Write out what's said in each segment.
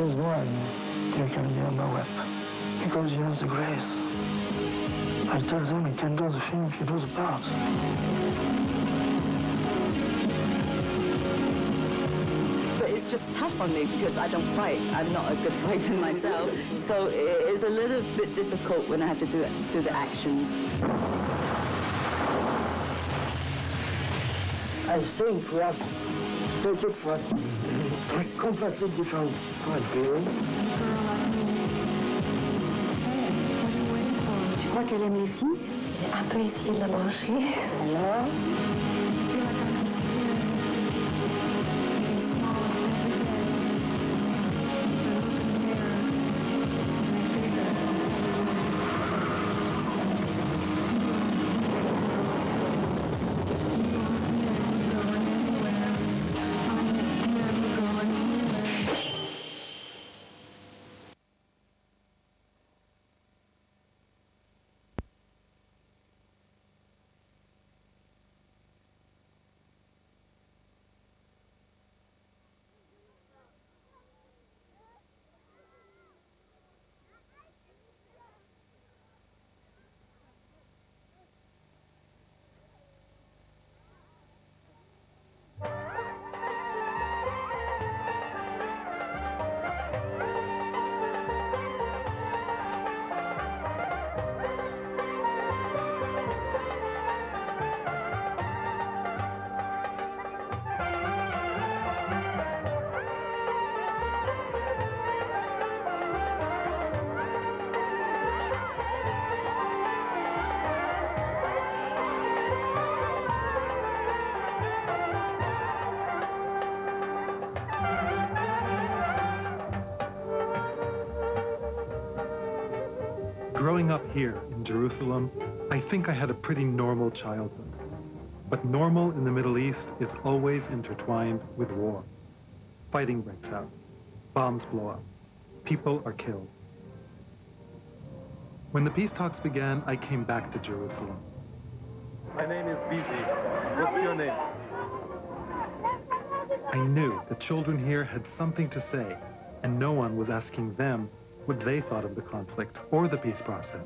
is why you can be on the web, because you have the grace. I tell them you can do the film if you do the part. But it's just tough on me because I don't fight. I'm not a good fighter myself. So it's a little bit difficult when I have to do the actions. I think we have to take it for a completely different point of view. Tu crois qu'elle aime les filles? J'ai un peu essayé de la brancher. Alors? Growing up here in Jerusalem, I think I had a pretty normal childhood. But normal in the Middle East is always intertwined with war. Fighting breaks out. Bombs blow up. People are killed. When the peace talks began, I came back to Jerusalem. My name is Bizi. What's your name? I knew the children here had something to say, and no one was asking them what they thought of the conflict or the peace process.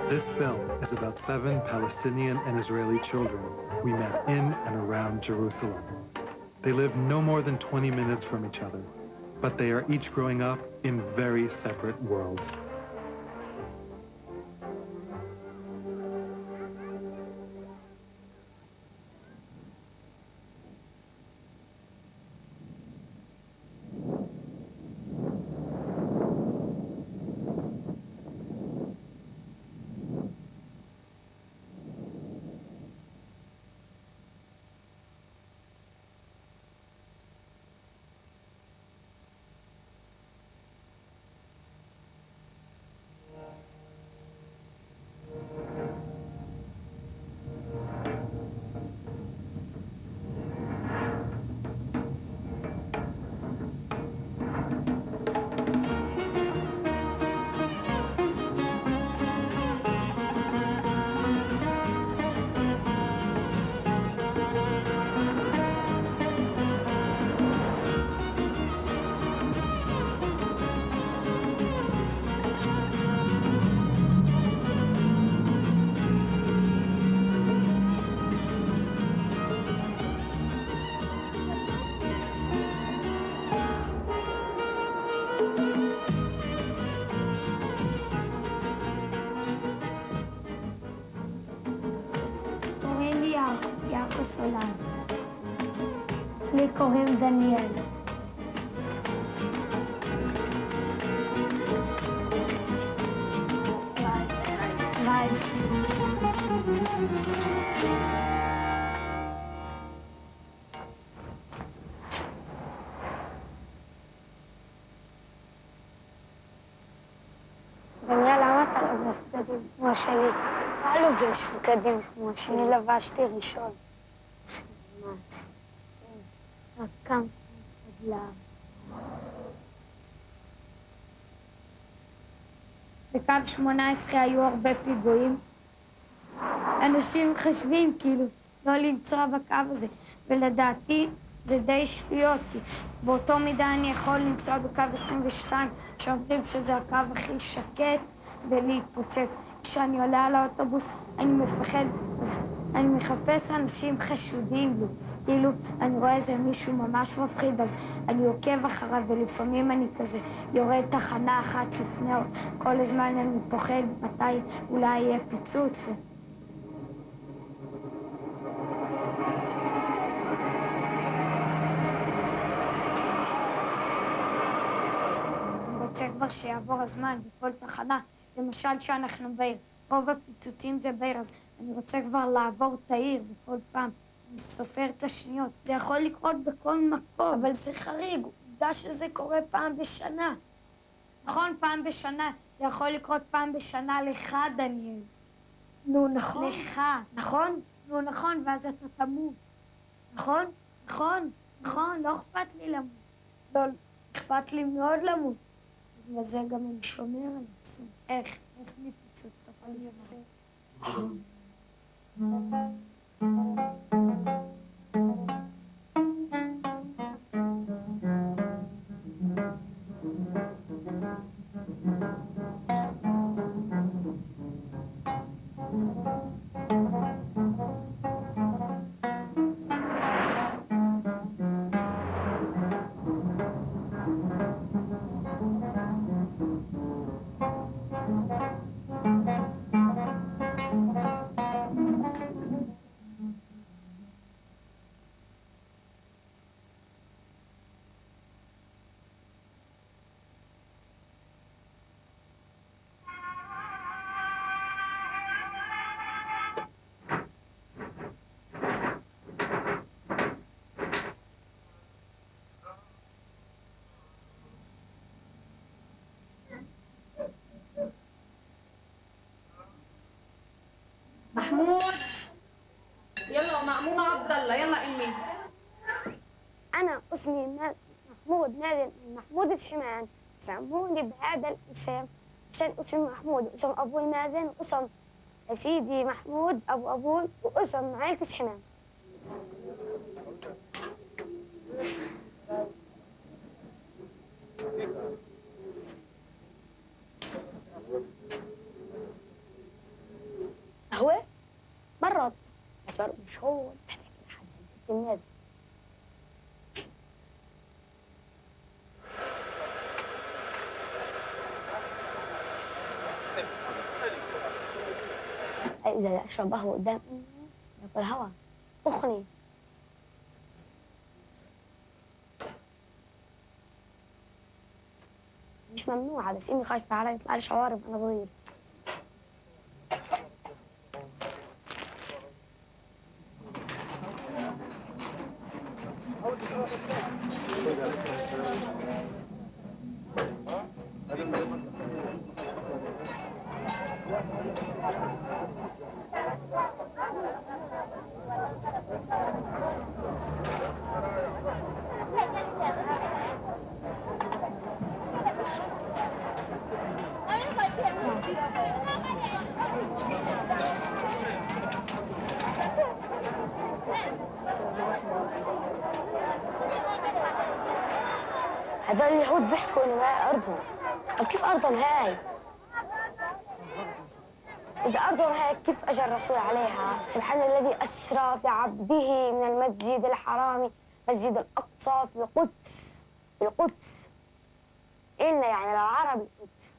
This film is about 7 Palestinian and Israeli children we met in and around Jerusalem. They live no more than 20 minutes from each other, but they are each growing up in very separate worlds. Les קוראים דניאל. ביי. דניאל, למה אתה לא בסדר? מוקדים כמו שלי. לא לובש בגדים כמו שלי. אני לבשתי ראשון. ממש. רק קם חדלה. בקו 18 היו הרבה פיגועים. אנשים חושבים כאילו לא לנסוע בקו הזה, ולדעתי זה די שטויות, כי באותו מידה אני יכול לנסוע בקו 22, שאומרים שזה הקו הכי שקט ולהתפוצץ. כשאני עולה על האוטובוס אני מפחד, אז אני מחפש אנשים חשודים לי. כאילו אני רואה איזה מישהו ממש מפחיד, אז אני עוקב אחריו, ולפעמים אני כזה יורד תחנה אחת לפני, כל הזמן אני פוחד מתי אולי יהיה פיצוץ. אני רוצה כבר שיעבור הזמן בכל תחנה, למשל שאנחנו בעיר, רוב הפיצוצים זה בעיר, אז אני רוצה כבר לעבור את העיר בכל פעם. אני סופר את השניות. זה יכול לקרות בכל מקום, אבל זה חריג. עובדה שזה קורה פעם בשנה. נכון, פעם בשנה. זה יכול לקרות פעם בשנה לך, דניאל. נו, נכון. לך, נכון? נו, נכון, ואז אתה תמות. נכון? נכון? נכון, לא אכפת לי למות. לא, אכפת לי מאוד למות. בגלל זה גם אני שומר על עצמי. איך מפיצוץ יכול להיות? محمود يلا مأمون عبد الله يلا امي. أنا اسمي محمود نادر محمود الشحمان، سموني بهذا الاسم عشان اسمي محمود واسم أبوي مازن واسم سيدي محمود أبو أبوي واسم عيلة الشحمان. هو مرض بس برضه مش هو تحكي لحد الناس. إذا أشرب قهوة قدام أمي ياكل هوا أخني. مش ممنوعة بس إني خايفة علي يطلع لي شوارب أنا صغير. هذول اليهود بيحكوا إنه هاي أرضهم. طب كيف أرضهم هاي؟ إذا أرضهم هاي كيف أجى الرسول عليها؟ سبحان الذي أسرى بعبده من المسجد الحرام مسجد الأقصى في القدس. في القدس. إلنا يعني للعرب القدس.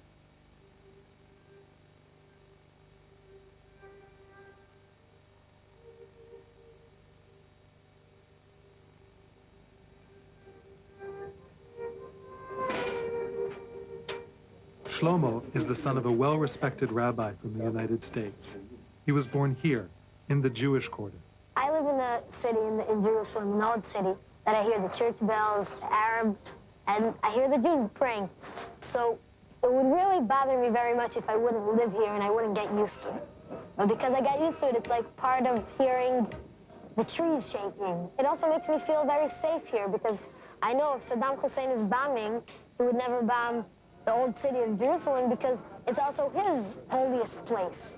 Shlomo is the son of a well-respected rabbi from the United States. He was born here, in the Jewish quarter. I live in the city, in Jerusalem, an old city, that I hear the church bells, the Arabs, and I hear the Jews praying. So It would really bother me very much if I wouldn't live here and I wouldn't get used to it. But because I got used to it, it's like part of hearing the trees shaking. It also makes me feel very safe here because I know if Saddam Hussein is bombing, he would never bomb the old city of Jerusalem because it's also his holiest place.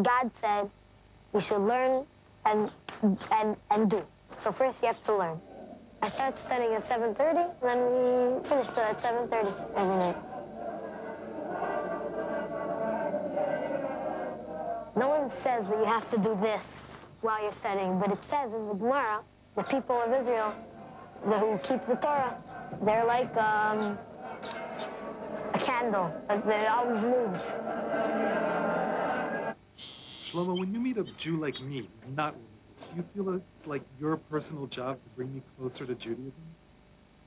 God said you should learn and do. So first you have to learn. I start studying at 7:30, and then we finish at 7:30 every night. No one says that you have to do this while you're studying, but it says in the Gemara, the people of Israel who keep the Torah, they're like a candle, it always moves. Shlomo, when you meet a Jew like me, not religious, do you feel it's like your personal job to bring me closer to Judaism?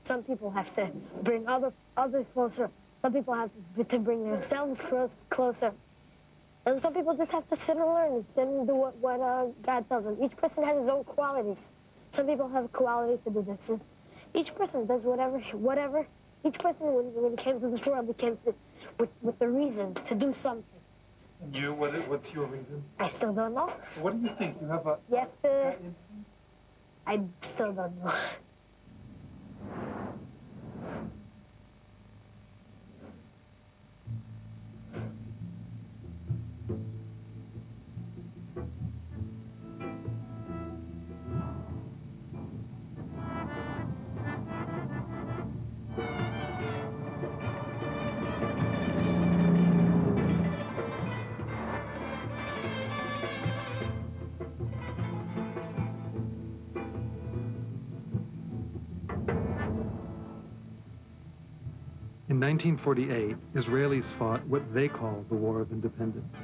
Some people have to bring others closer. Some people have to bring themselves closer. And some people just have to sit and learn and sit and do what God tells them. Each person has his own qualities. Some people have qualities to do this. Each person does whatever. Each person, when he came to this world, he came with the reason to do something. And you, what's your reason? I still don't know. What do you think? You have a... Yes, I still don't know. In 1948, Israelis fought what they call the War of Independence.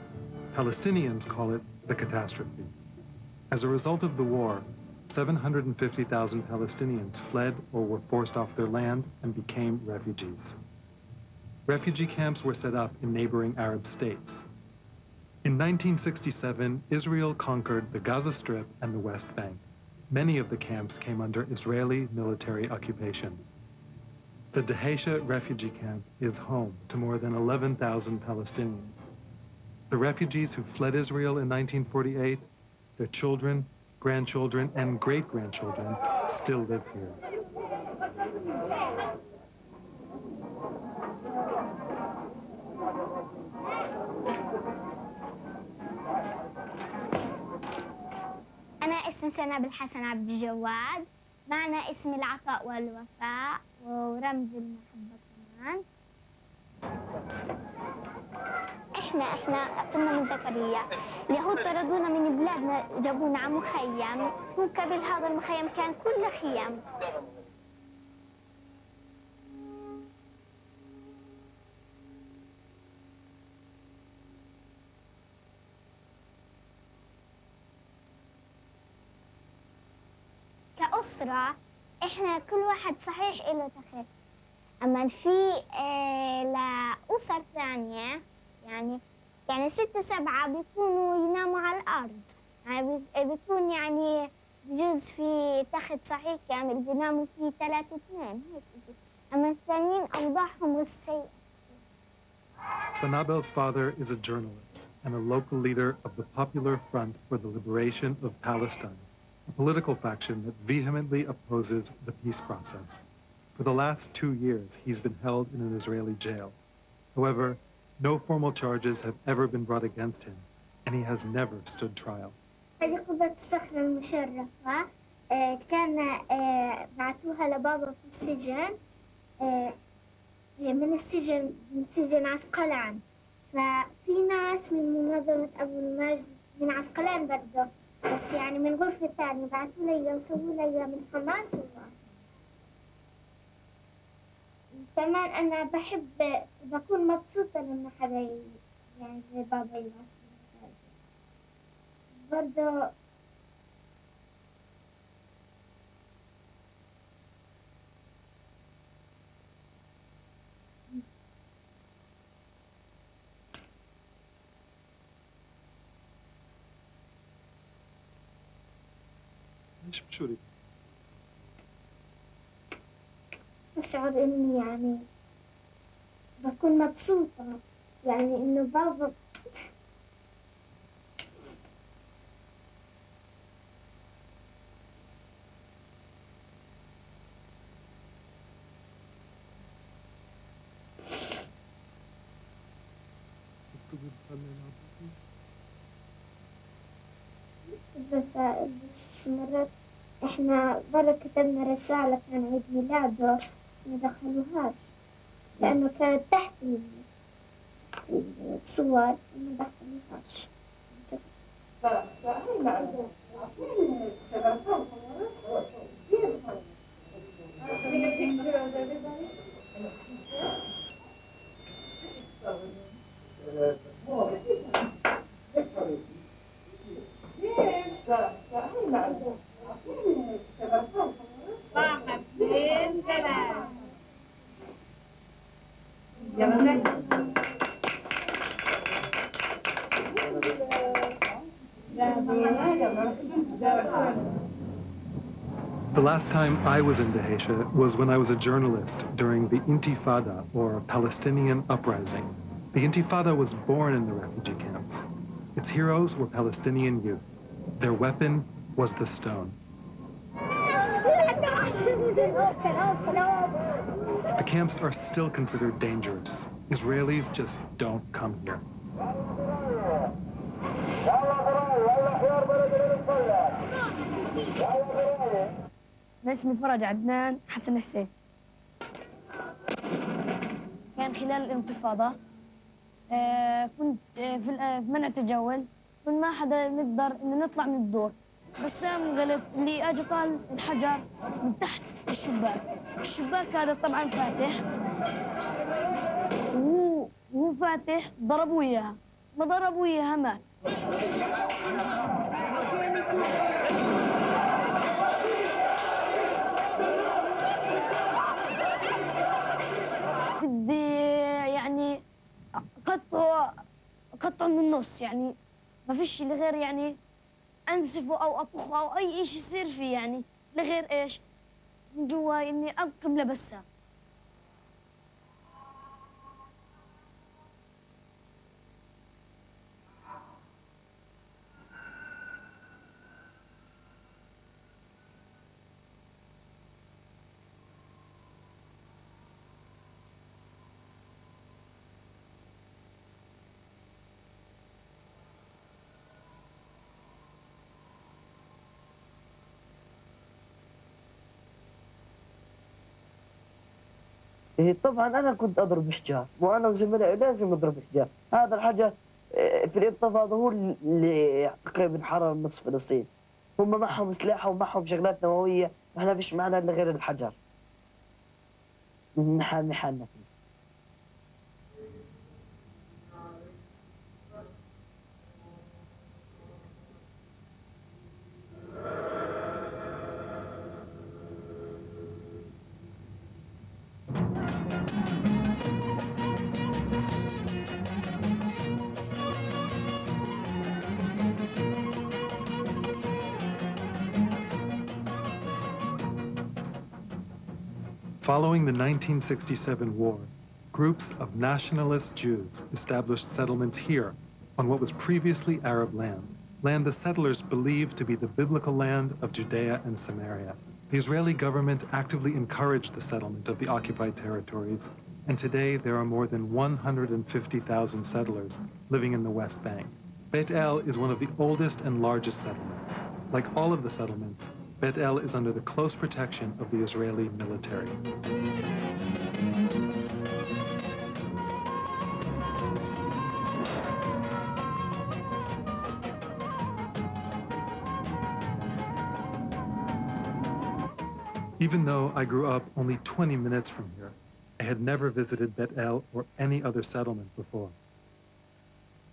Palestinians call it the catastrophe. As a result of the war, 750,000 Palestinians fled or were forced off their land and became refugees. Refugee camps were set up in neighboring Arab states. In 1967, Israel conquered the Gaza Strip and the West Bank. Many of the camps came under Israeli military occupation. The Dheisheh refugee camp is home to more than 11,000 Palestinians. The refugees who fled Israel in 1948, their children, grandchildren, and great-grandchildren still live here. أنا اسمي سنة بالحسن عبد الجواد. معنى اسم العطاء والوفاء ورمز المحبة كمان. احنا صرنا من زكريا. اليهود طردونا من بلادنا جابونا على مخيم. مقابل هذا المخيم كان كله خيام. كأسرة احنا كل واحد صحيح له تخت، اما في لأسر ثانية يعني 6 7 بيكونوا يناموا على الأرض، يعني بيكون يعني بجوز في تخت صحيح كامل بيناموا فيه 3 2 هيك، اما الثانيين أوضاعهم السيئة. Sanabel's father is a journalist and a local leader of the Popular Front for the Liberation of Palestine, a political faction that vehemently opposes the peace process. For the last 2 years, he's been held in an Israeli jail. However, no formal charges have ever been brought against him, and he has never stood trial. هذه قبة الصخرة المشرفة كان بعثوها لبابا في السجن، من سجن عسقلان. ففي ناس من منظمة أبو المجد من عسقلان برضه، بس يعني من غرفة ثانية بعثوا لي وسووا لي من حماس كمان أنا بحب بكون مبسوطة لما حدا يعني زي بابا يبعث لي برضه. ليش بتشوري؟ أشعر إني يعني بكون مبسوطة، يعني إنه بابا الرسائل. بس مرات إحنا مرة كتبنا رسالة كان عيد ميلاده ما دخلوهاش لأنه كانت تحت الصور ما دخلوهاش. The last time I was in Dheisheh was when I was a journalist during the Intifada, or Palestinian Uprising. The Intifada was born in the refugee camps. Its heroes were Palestinian youth. Their weapon was the stone. The camps are still considered dangerous. Israelis just don't come here. اسمي فرج عدنان حسن حسين. كان خلال الانتفاضة كنت في منع التجول، ما حدا نقدر إن نطلع من الدور، بس انقلب اللي اجى طال الحجر من تحت الشباك. الشباك هذا طبعا فاتح، وهو فاتح ضربوا اياها، ما ضربوا اياها مات. بدي يعني قطعه من النص، يعني ما فيش لغير يعني انسفه او اطبخه او اي شيء يصير فيه، يعني لغير ايش من جوا اني ابقى ملبسها. إيه طبعا انا كنت اضرب حجار، وانا وزملائي لازم نضرب حجار. هذا الحجر في الانتفاضه هو اللي تقريبا حرر نصف فلسطين. هم معهم سلاح ومعهم شغلات نوويه، واحنا فيش معنا الا غير الحجر نحامي حالنا فيه. Following the 1967 war, groups of nationalist Jews established settlements here on what was previously Arab land the settlers believed to be the biblical land of Judea and Samaria. The Israeli government actively encouraged the settlement of the occupied territories, and today there are more than 150,000 settlers living in the West Bank. Beit El is one of the oldest and largest settlements. Like all of the settlements, Beit El is under the close protection of the Israeli military. Even though I grew up only 20 minutes from here, I had never visited Bet El or any other settlement before.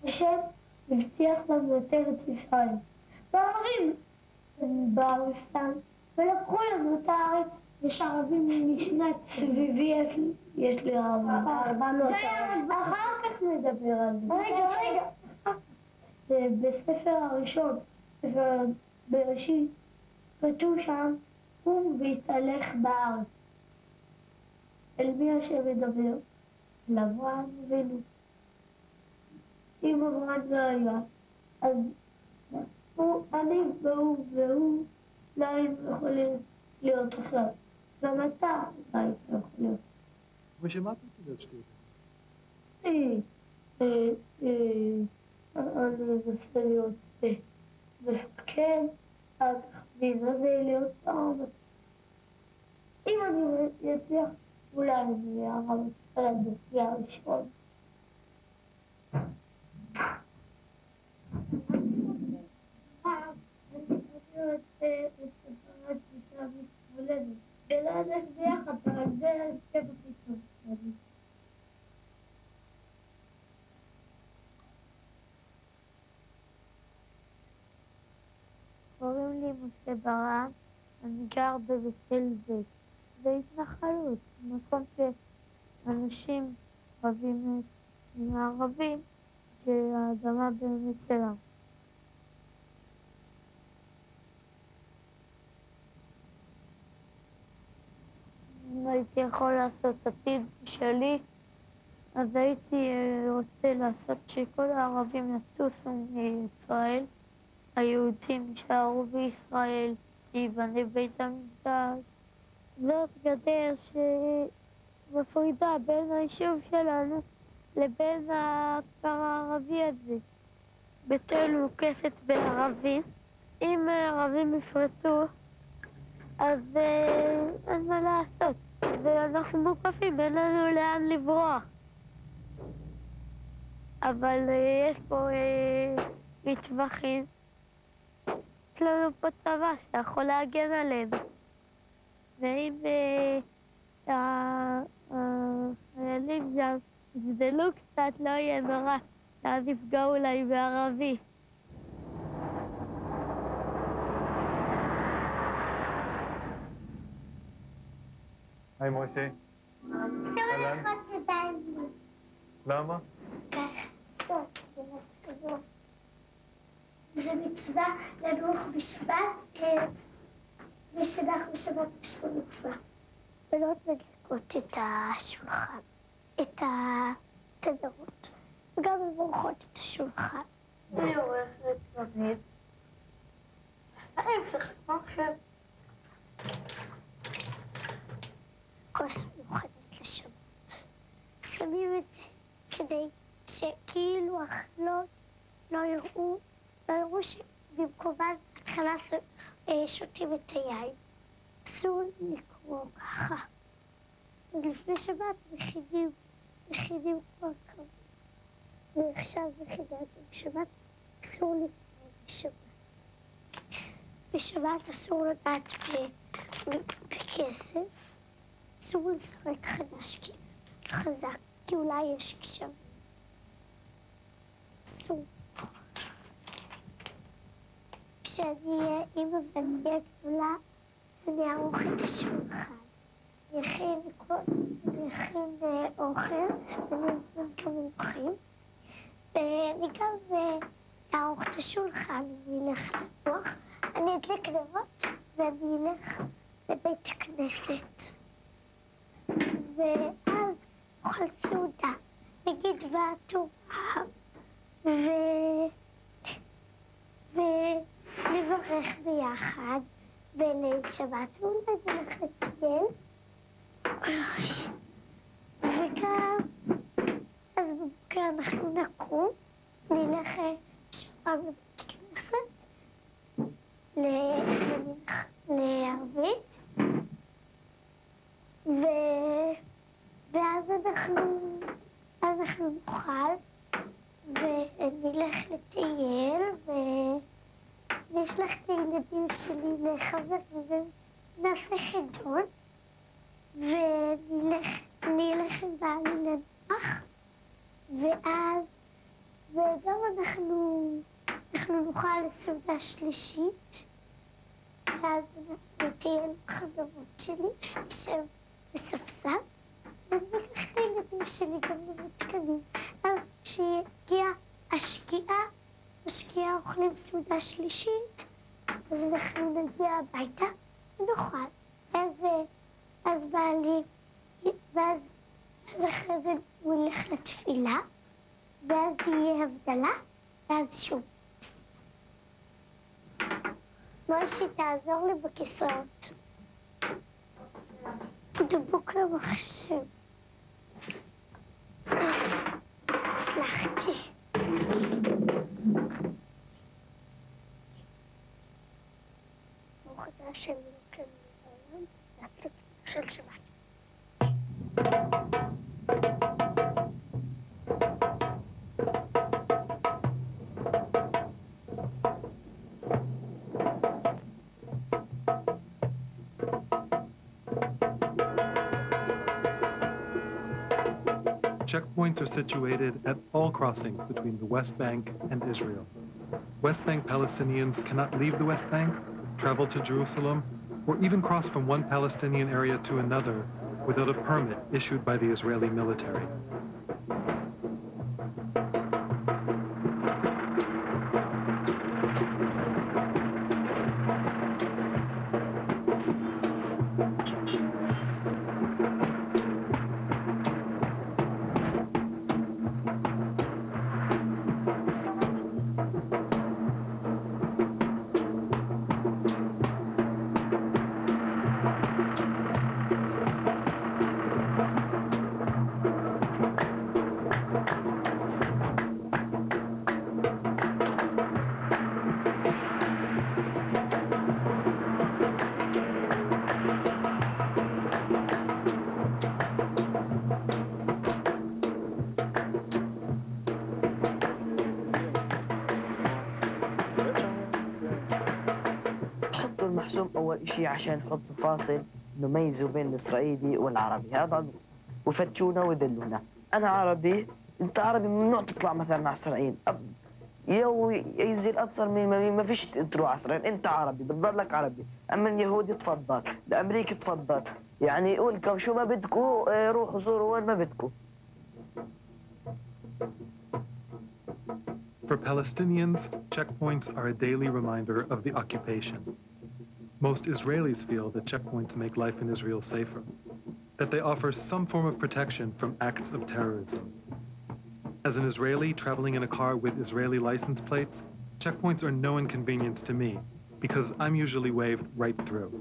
השם הבטיח לנו את ארץ ישראל. והערבים באו סתם ולקחו לנו את הארץ. יש ערבים משנת סביבי, יש לי ערבים. 400 ערבים. אחר כך נדבר על זה. רגע. בספר הראשון, ספר בראשית, כתוב שם, קום והתהלך בארץ. אל מי השם מדבר? לאברהם אבינו. אם אברהם לא היה, אז אני והוא לא היינו יכולים להיות עכשיו. גם אתה לא היית יכול להיות. ושמה אתה תדעת שתהיה? אני אנסה להיות מפקד, אחר כך להיזרז להיות הרמטכ"ל. אם אני אצליח, אולי אני אהיה הרמטכ"ל הדתי הראשון. ולהלך ביחד, ועל זה שבע פיתות. קוראים לי משה ברם, אני גר בבית בית. זה התנחלות, מקום שאנשים רבים עם הערבים, שהאדמה באמת שלנו. אם הייתי יכול לעשות עתיד שלי, אז הייתי רוצה לעשות שכל הערבים יטוסו מישראל, היהודים יישארו בישראל, שיבנה בית המקדש. זאת גדר שמפרידה בין היישוב שלנו לבין הכפר הערבי הזה. בית אל מוקפת בערבים. אם הערבים יפרטו, אז אין מה לעשות. ואנחנו מוקפים, אין לנו לאן לברוח. אבל יש פה מטווחים. יש לנו פה צבא שיכול להגן עלינו. ואם החיילים שם יגדלו קצת, לא יהיה נורא, אז יפגעו אולי בערבי. היי משה. אהלן. למה? זה מצווה לנוח בשבת, ושאנחנו בשבת יש לו מצווה. ולא מדליקות את השולחן, את התדרות, וגם מברכות את השולחן. אני עורכת תמיד. אני משחקת מחשב. כוס מיוחדת לשבת. שמים את זה כדי שכאילו החלות לא יראו שבמקומן התחלה שותים את היין. אסור לקרוא ככה. ולפני שבת מכינים כבר כמה. ועכשיו מכינת בשבת אסור לקרוא בשבת. בשבת אסור לדעת בכסף. אסור לשחק חזק, כי אולי יש קשרים. אסור. כשאני אהיה אימא ואני אהיה גדולה, אני אערוך את השולחן. אני אכין אוכל, ואני אזמין כמומחים, ואני גם אערוך את השולחן, אני אלך לנוח, אני אדליק נרות, ואני אלך לבית הכנסת. ואז אוכל סעודה, נגיד והטובה, ונברך ביחד בליל שבת, ואולי נלך לטייל. וגם, אז בבוקר אנחנו נקום, נלך שעה בבית כנסת, לערבית, ואז אנחנו נאכל, ונלך לטייל, וישלח את הילדים שלי לחבר נעשה חידון, ונלך עם בעלי לנוח, וגם אנחנו נאכל סעודה שלישית, ואז תהיה חברות שלי, נשב בספסל, ונלך לילדים שלי גם למתקנים. אז כשיגיע השקיעה אוכלים סעודה שלישית, אז אנחנו נגיע הביתה ונאכל. אז בעלי, ואז אחרי זה הוא ילך לתפילה, ואז יהיה הבדלה, ואז שוב. מוישי, תעזור לי בכיסאות. דבוק למחשב. הצלחתי. ברוך אתה השם אלוקינו לעולם, והפרק של שבת. Checkpoints are situated at all crossings between the West Bank and Israel. West Bank Palestinians cannot leave the West Bank, travel to Jerusalem, or even cross from one Palestinian area to another without a permit issued by the Israeli military. المحسوب أول شيء عشان نحط فاصل نميزه بين الإسرائيلي والعربي، هذا ويفتشونا ويذلونا. أنا عربي، أنت عربي، ممنوع تطلع مثلا مع إسرائيل. ينزل أكثر من ما فيش تروح على إسرائيل، أنت عربي بتضلك عربي، أما اليهودي تفضل، الأمريكي تفضل، يعني يقول لكم شو ما بدكوا روحوا زوروا وين ما بدكوا. For Palestinians, checkpoints are a daily reminder of the occupation. Most Israelis feel that checkpoints make life in Israel safer, that they offer some form of protection from acts of terrorism. As an Israeli traveling in a car with Israeli license plates, checkpoints are no inconvenience to me because I'm usually waved right through.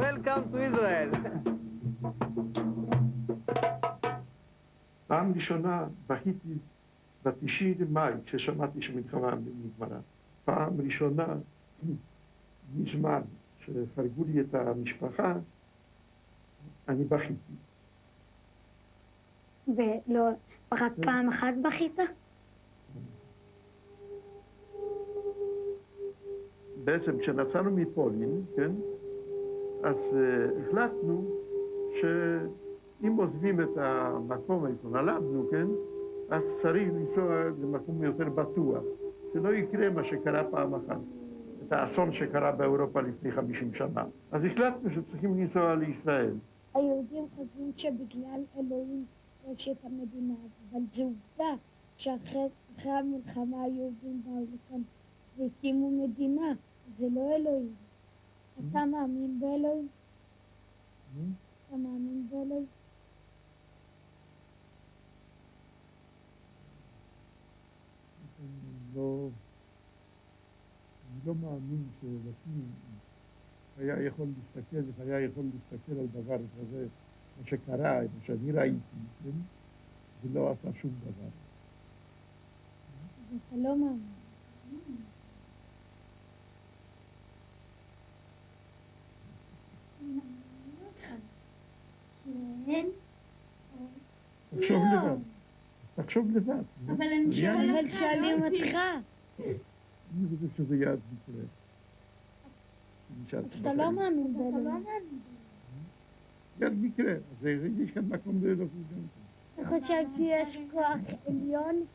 Welcome to Israel. פעם ראשונה בכיתי ב9 למאי כששמעתי שמלחמה נגמרה. פעם ראשונה מזמן שחרגו לי את המשפחה, אני בכיתי. ולא, רק פעם אחת בכית? בעצם כשנסענו מפולין, כן, אז החלטנו שאם עוזבים את המקום איפה נולדנו, כן, אז צריך לנסוע למקום יותר בטוח, שלא יקרה מה שקרה פעם אחת, את האסון שקרה באירופה לפני 50 שנה. אז החלטנו שצריכים לנסוע לישראל. היהודים חושבים שבגלל אלוהים יש את המדינה, אבל זו עובדה שאחרי המלחמה היהודים באו לכאן והקימו מדינה, זה לא אלוהים. אתה מאמין באלוהים? אתה מאמין באלוהים? אני לא מאמין שלפני היה יכול להסתכל על דבר כזה, מה שקרה, מה שאני ראיתי, כן? ולא עשה שום דבר. אתה לא מאמין. תחשוב לבד. אבל הם שואלים אותך. אני חושב שזה יעד מקרה. אתה לא מאמין באלוהים. גם מקרה, אז יש כאן מקום לאלוהים גם. אתה חושב שיש כוח עליון?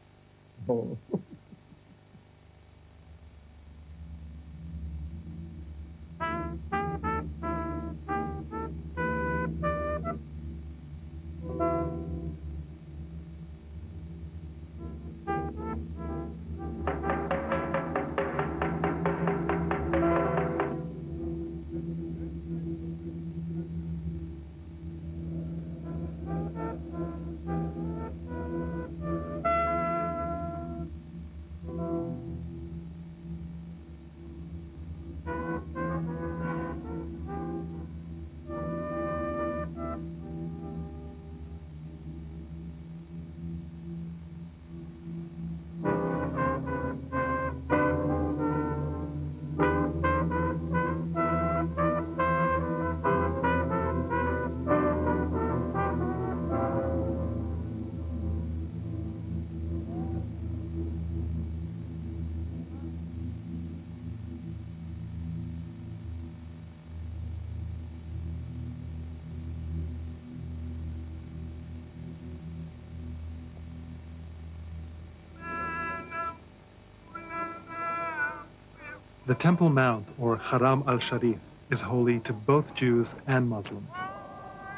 The Temple Mount, or Haram al-Sharif, is holy to both Jews and Muslims.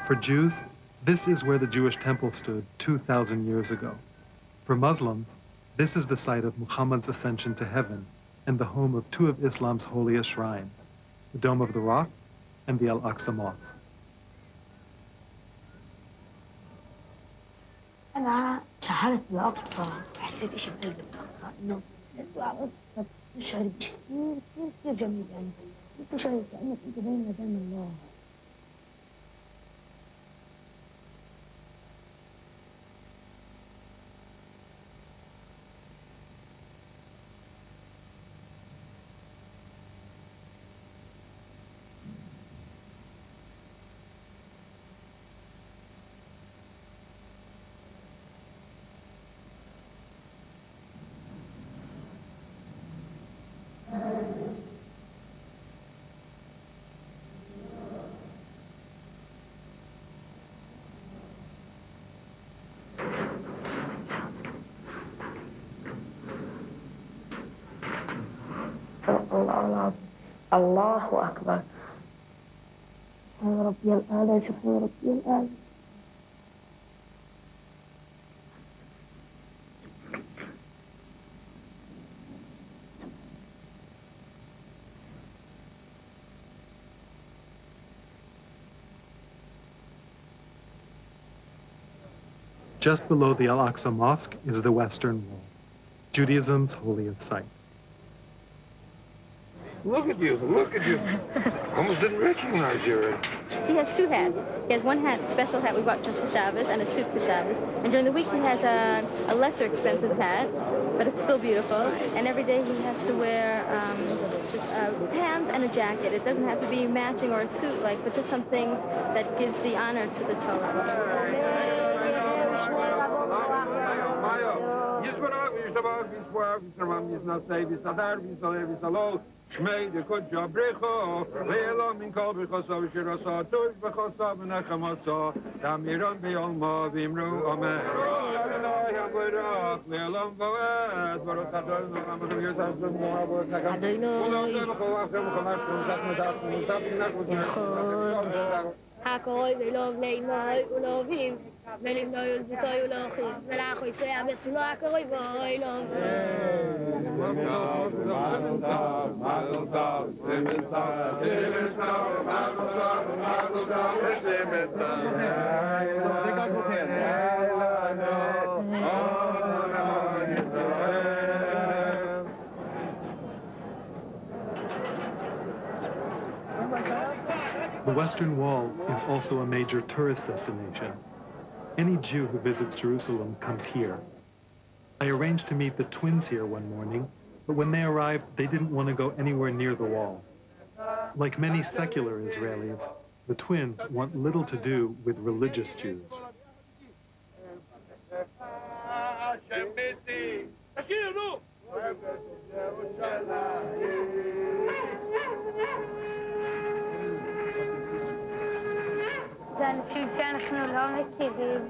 For Jews, this is where the Jewish temple stood 2,000 years ago. For Muslims, this is the site of Muhammad's ascension to heaven and the home of two of Islam's holiest shrines, the Dome of the Rock and the Al-Aqsa Mosque. أنا شعرت بالأقصى حسيت إيش بقلبي إنه شعري كثير كثير كثير جميل يعني أنت شعرت كأنك أنت بين مدام الله. الله أكبر. يا ربي الآلة شوف يا ربي الآلة. Just below the Al-Aqsa Mosque is the Western Wall, Judaism's holiest site. Look at you, look at you. Almost didn't recognize you. He has two hats. He has one hat, special hat we bought just for Shabbos, and a suit for Shabbos. And during the week he has a lesser expensive hat, but it's still beautiful. And every day he has to wear pants and a jacket. It doesn't have to be matching or a suit, but just something that gives the honor to the Torah. שמי דקודשא בריחו, ואלו מן כל בריחוסו ושירוסו, טוב בחוסו ונחמוסו, תמירון ביולמו ואמרו אמן. אלוהי המבורך, לעולם ועד, ברוך אדוני, אמרו יסף זמורה ברוך אדוני. ולעולם וכוח ומחמש ומסת מדעת ומסת מנח הקורוי ולוב לימוי ולובים, ולמנוי ולבוטוי ולאחים, ולאחו יצויה בסולו הקורוי ואוי לוב. The Western Wall is also a major tourist destination. Any Jew who visits Jerusalem comes here. I arranged to meet the twins here one morning, but when they arrived, they didn't want to go anywhere near the wall. Like many secular Israelis, the twins want little to do with religious Jews. לאנשים שאנחנו לא מכירים,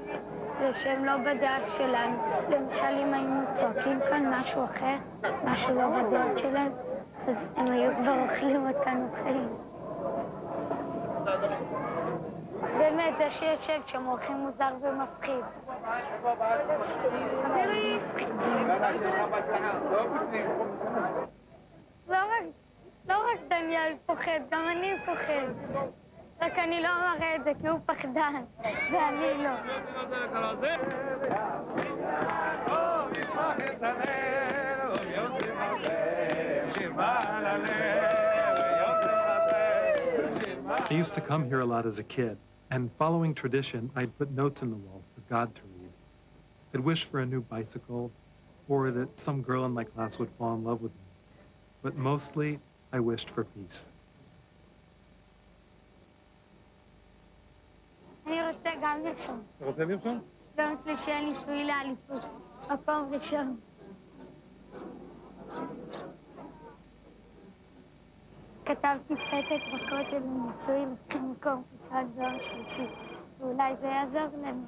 ושהם לא בדרך שלנו. למשל, אם היינו צועקים כאן משהו אחר, משהו לא בדרך שלהם, אז הם היו כבר אוכלים אותנו חיים. באמת, זה שיושב שם אורחים מוזר ומפחיד. לא רק דניאל פוחד, גם אני פוחד. רק אני לא מראה את זה כי הוא פחדן, ואני לא. I used to come here a lot as a kid, and following tradition, I'd put notes in the wall for God to read. I'd wish for a new bicycle, or that some girl in my class would fall in love with me. But mostly, I wished for peace. אני רוצה גם לרשום. אתה רוצה לרשום? גם אצלי שיהיה ניסוי לאליפות. מקום ראשון. כתבתי פתק בכותל לניסוי למקום ראשון ביום שלישי. ואולי זה יעזור לנו.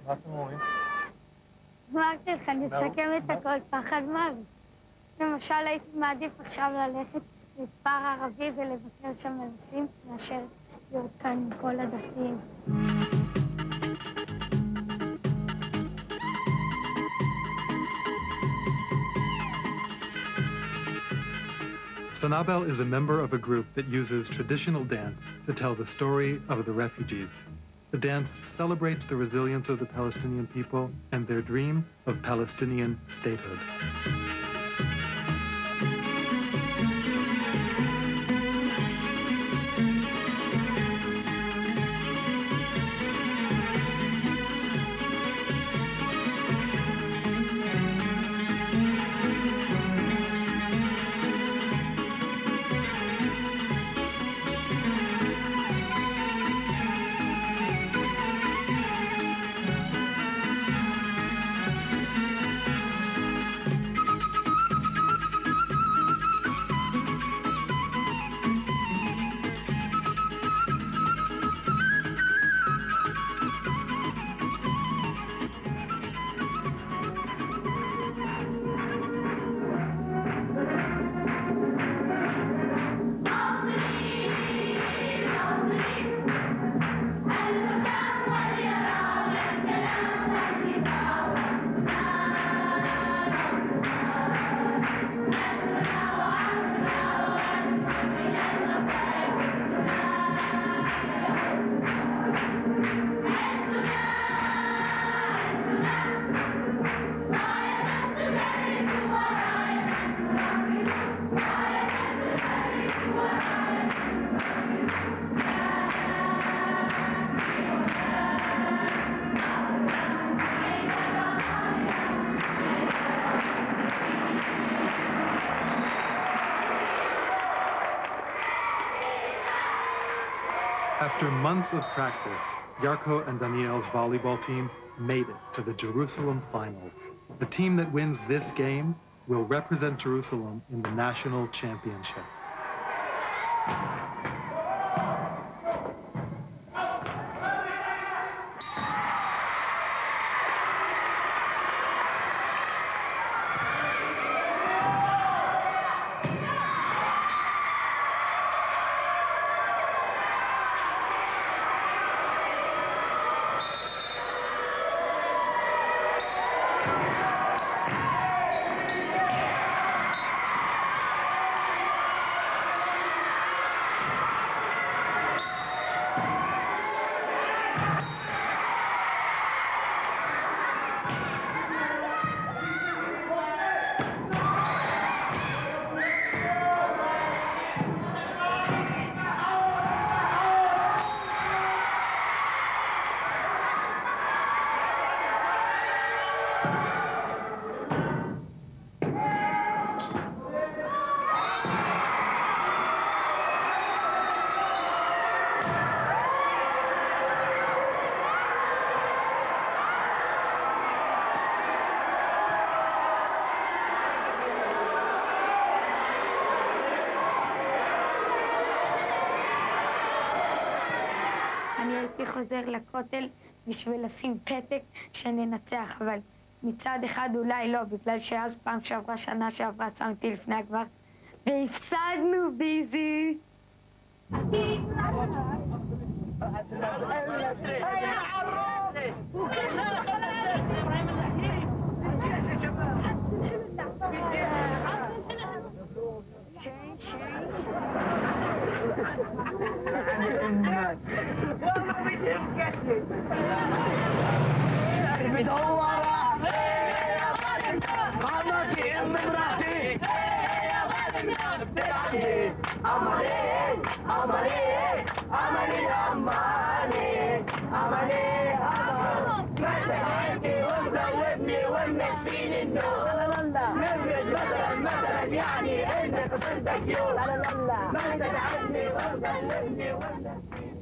מה אתם אומרים? אמרתי לך, נסכם את הכל פחד מוות. למשל, הייתי מעדיף עכשיו ללכת לכפר ערבי ולבקר שם אנשים, מאשר להיות כאן עם כל הדתיים. Sanabel is a member of a group that uses traditional dance to tell the story of the refugees. The dance celebrates the resilience of the Palestinian people and their dream of Palestinian statehood. After months of practice, Yarko and Daniel's volleyball team made it to the Jerusalem finals. The team that wins this game will represent Jerusalem in the national championship. אני הייתי חוזר לכותל בשביל לשים פתק שננצח, אבל מצד אחד אולי לא, בגלל שאז פעם שעברה, שנה שעברה, שמתי לפני הגמר, והפסדנו ביזי.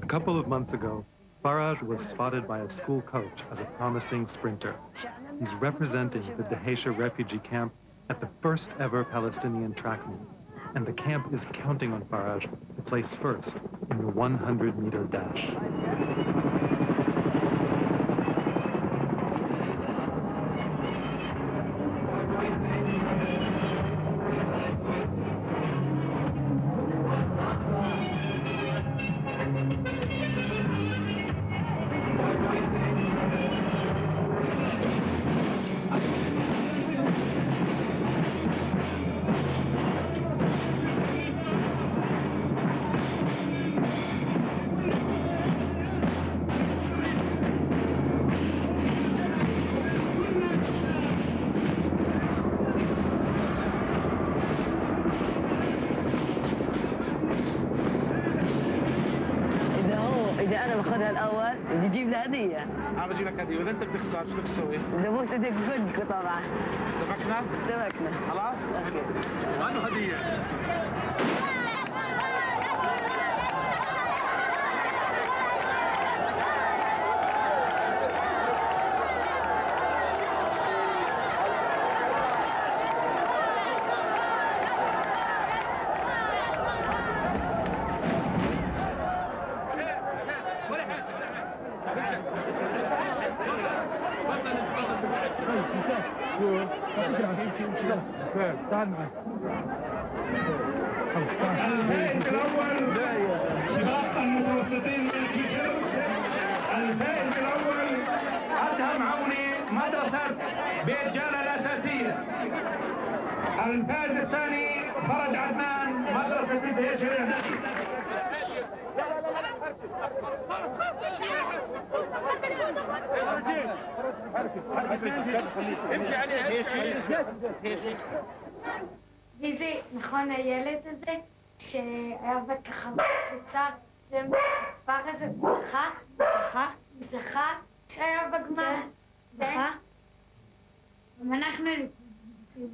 A couple of months ago, Faraj was spotted by a school coach as a promising sprinter. He's representing the Dheisheh refugee camp at the first ever Palestinian track meet, and the camp is counting on Faraj to place first in the 100-meter dash. نجيب له هدية. عم بجيب لك هدية، وإذا أنت بتخسر شو بدك تسوي؟ إذا مو صدق بدك طبعا. اتفقنا؟ اتفقنا. خلاص؟ أوكي. وعنده هدية. تعال معي. الفائز الأول سباق المتوسطين من الكسر. الفائز الأول أدهم عوني مدرسة بيت جالة الأساسية. الفائز الثاني فرج عدنان مدرسة دهيشة الأساسية. ויזי, נכון הילד הזה שהיה בככה בקבוצה, זה מספר הזה, זכה שהיה בגמר, זכה. גם אנחנו לפני.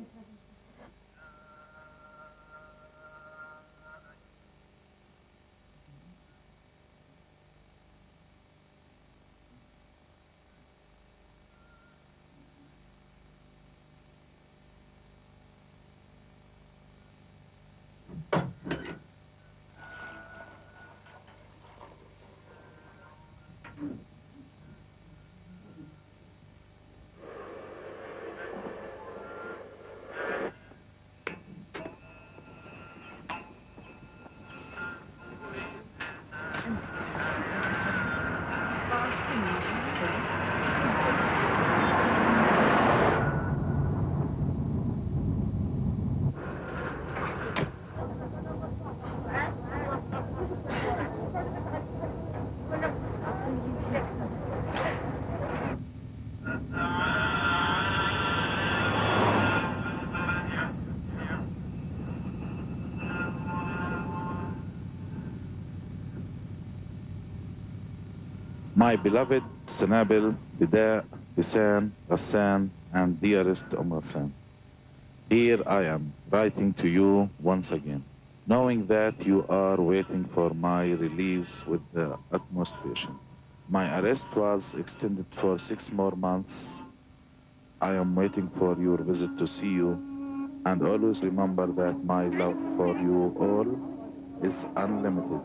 My beloved Sanabil, Bida, Bisan, Hassan, and dearest Hassan, here I am writing to you once again, knowing that you are waiting for my release with the utmost patience. My arrest was extended for 6 more months. I am waiting for your visit to see you, and always remember that my love for you all is unlimited.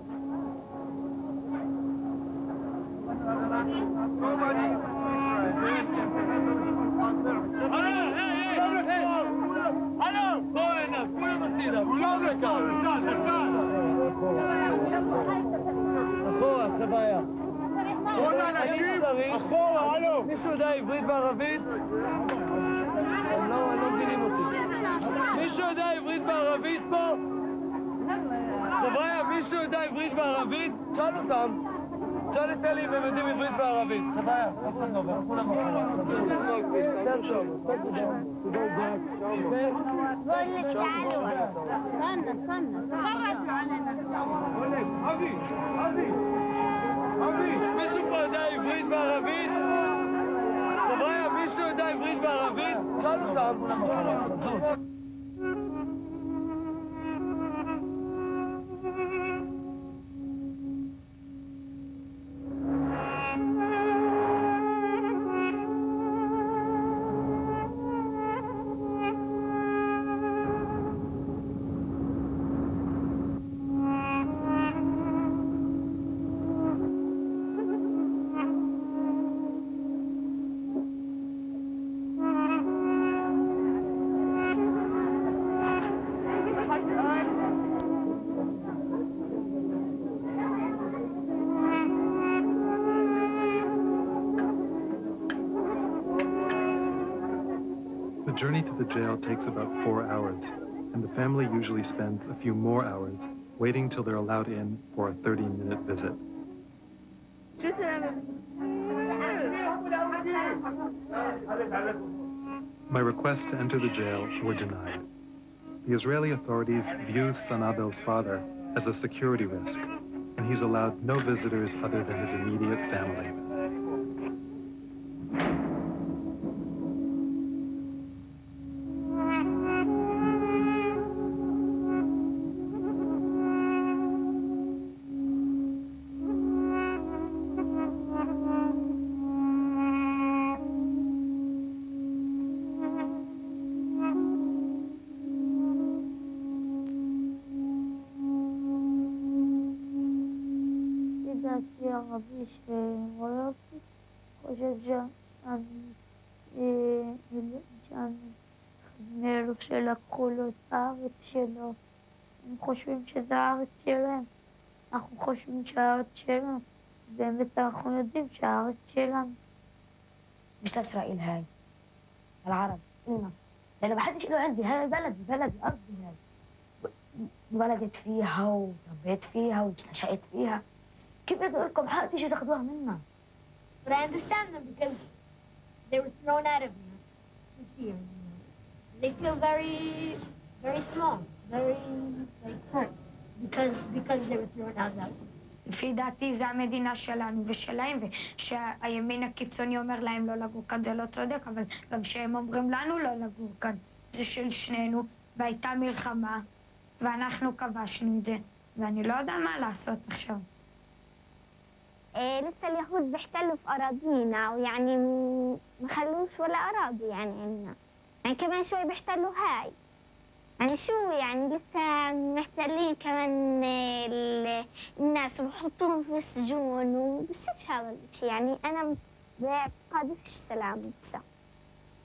אחורה, זה בעיה. כל האנשים, אחורה, הלו. מישהו יודע עברית וערבית? הם לא מבינים אותי. מישהו יודע עברית וערבית פה? חבר'ה, מישהו יודע עברית וערבית? תשאל אותם. תשאל את אלי אם הם יודעים עברית וערבית. חבר'ה, אף אחד לא עובר, כולם אחורה. יותר טוב. מישהו פה יודע עברית וערבית? חבר'ה, מישהו יודע עברית וערבית? תשאל אותם. The journey to the jail takes about 4 hours, and the family usually spends a few more hours waiting till they're allowed in for a 30-minute visit. My requests to enter the jail were denied. The Israeli authorities view Sanabel's father as a security risk, and he's allowed no visitors other than his immediate family. ערבי שרואה אותי, חושב שאני מאלו שלקחו לו את הארץ שלו. הם חושבים שזה הארץ שלהם. אנחנו חושבים שהארץ שלנו. באמת אנחנו יודעים שהארץ שלנו. مش لإسرائيل هاي العرب إلنا لأن ما حدش له عندي هاي بلدي أرضي هاي ولدت فيها وتربيت فيها ونشأت فيها كيف بدي أقول لكم حق تيجوا تاخذوها منا. But I understand them because they were thrown out of here. They feel very small, very hurt because they were thrown out of here. לפי דעתי זה המדינה שלנו ושלהם, ושהימין הקיצוני אומר להם לא לגור כאן זה לא צודק, אבל גם שהם אומרים לנו לא לגור כאן. זה של שנינו, והייתה מלחמה, ואנחנו כבשנו את זה, ואני לא יודע מה לעשות עכשיו. لسه اليهود بيحتلوا في أراضينا ويعني ما خلوش ولا أراضي يعني عنا. يعني كمان شوي بيحتلوا هاي. يعني شو يعني لسه محتلين كمان الناس وبحطوهم في السجون وبصيرش هذا الشيء. يعني أنا باعتقادي فيش سلام لسه.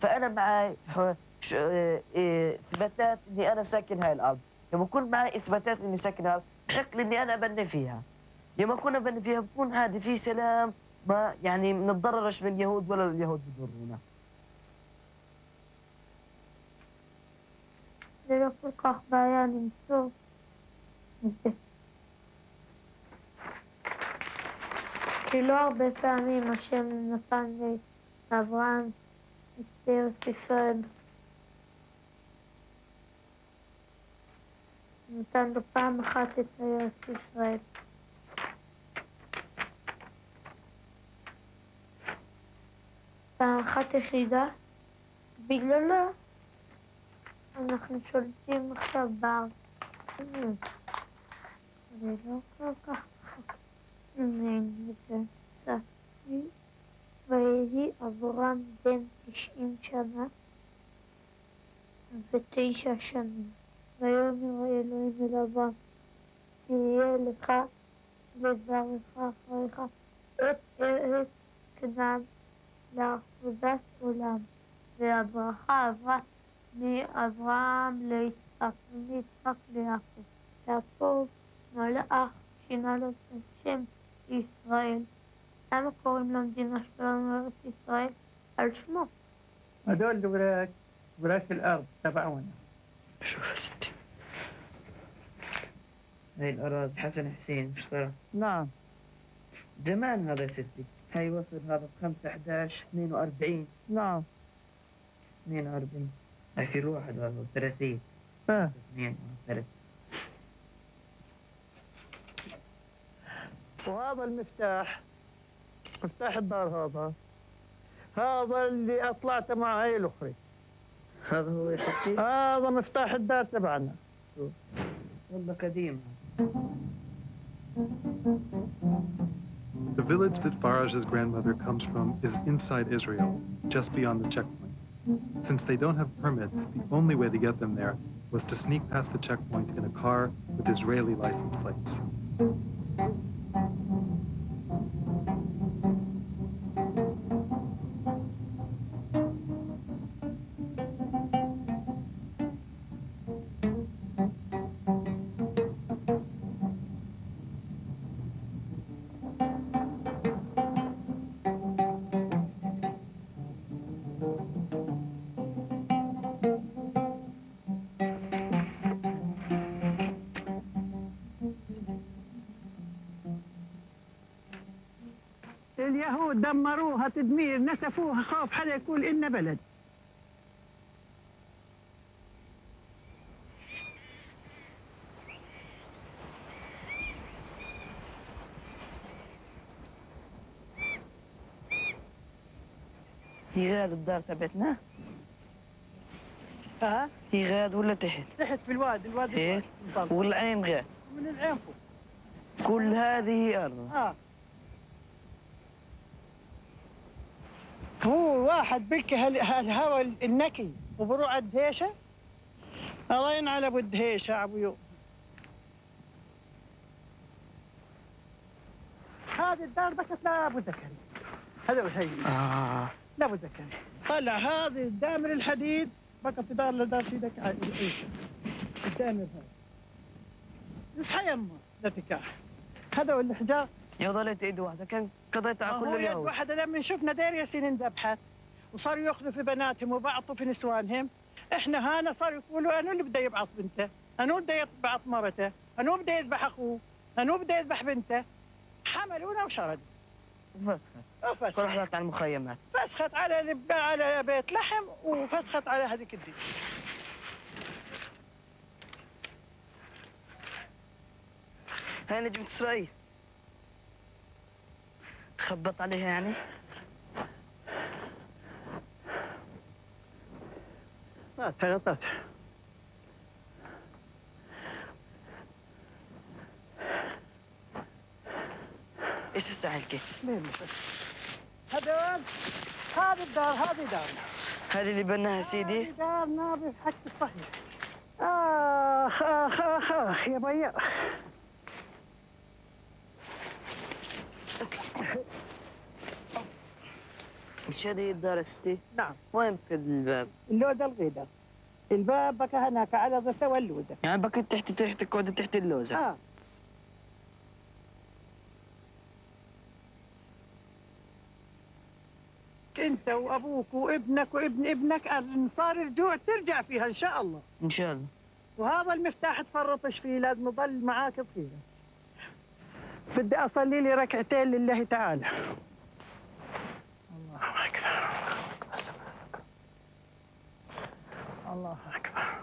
فأنا معي إثباتات إني أنا ساكن هاي الأرض. لما يكون معي إثباتات إني ساكن هاي بحق لي إني أنا أبني فيها. لما كنا بني فيها بكون هذه في سلام ما يعني ما نتضررش من اليهود ولا اليهود بضرونا. זה לא כל כך בעיה למצוא את זה. כי לא הרבה פעמים השם נתן לאברהם את ארץ ישראל. נתן לו פעם אחת את ארץ ישראל. פעם אחת יחידה, בגללה אנחנו שולטים עכשיו בארץ. זה לא כל כך ויהי אברהם בן 90 שנה ו9 שנים. ויאמר אלוהים אל אברהם, תהיה לך לברך אחריך את ארץ קדם לאחוזת עולם, והברכה עברה מאברהם ליצחק, ומיצחק ליעקב. יעקב מלאך שינה לו את השם ישראל. למה קוראים למדינה שלנו ארץ ישראל? על שמו. هذول وراك الأرض تبعونا. شوف يا ستي، هاي الأراضي حسن حسين اشترى. نعم. زمان هذا يا ستي، هاي وصل هذا 5/11/42. نعم. 42. هاي في الواحد هذا 30. 32. وهذا المفتاح، مفتاح الدار هذا اللي أطلعت مع هاي الأخرى. هذا هو يا ستي؟ هذا مفتاح الدار تبعنا. والله قديم. The village that Faraj's grandmother comes from is inside Israel, just beyond the checkpoint. Since they don't have permits, the only way to get them there was to sneak past the checkpoint in a car with Israeli license plates. اليهود دمروها تدمير، نسفوها، خوف حدا يقول إن بلد. هي غاد الدار تبعتنا؟ ها؟ هي غاد ولا تحت؟ تحت في الوادي ايه؟ والعين غاد؟ من العين فوق. كل هذه أرض. هو واحد بك هالهوى النكي وبروح على الدهيشة، الله ينعل ابو الدهيشة عبو. هذه الدار بكت لابو ذكري، هذا هي لابو ذكري. طلع هذه الدامر الحديد بكت دار لدار في ذاك الدامر هذا. اصحى يمه لا تكاح. هذا هو الحجار. يا ضليت ايد واحدة كان قضيت على كل اليوم. يد واحدة لما شفنا دير ياسين انذبحت وصاروا ياخذوا في بناتهم وبعطوا في نسوانهم، احنا هنا صاروا يقولوا انو اللي بده يبعث بنته، انو بده يبعث مرته، انو بده يذبح اخوه، انو بده يذبح بنته. حملونا وشردوا. فسخت. رحلت على المخيمات. فسخت على بيت لحم وفسخت على هذيك الدين. هاي نجمة اسرائيل. خبط عليها يعني؟ غطت. ايش الساعة كيف؟ هذول هذه الدار، هذه دارنا. هذه اللي بناها سيدي؟ هذه دارنا بالحق الصحيح. آخ يا بيا. ايش هذه الدار يا ستي؟ نعم. وين في الباب؟ اللوزة الغيدة. الباب بكى هناك على ضفة واللوزة. يعني بكى تحت الكودة تحت اللوزة. انت وابوك وابنك وابن ابنك صار رجوع ترجع فيها ان شاء الله. ان شاء الله. وهذا المفتاح تفرطش فيه، لازم نضل معاك بخيرك. بدي اصلي لي ركعتين لله تعالى. الله اكبر. الله اكبر.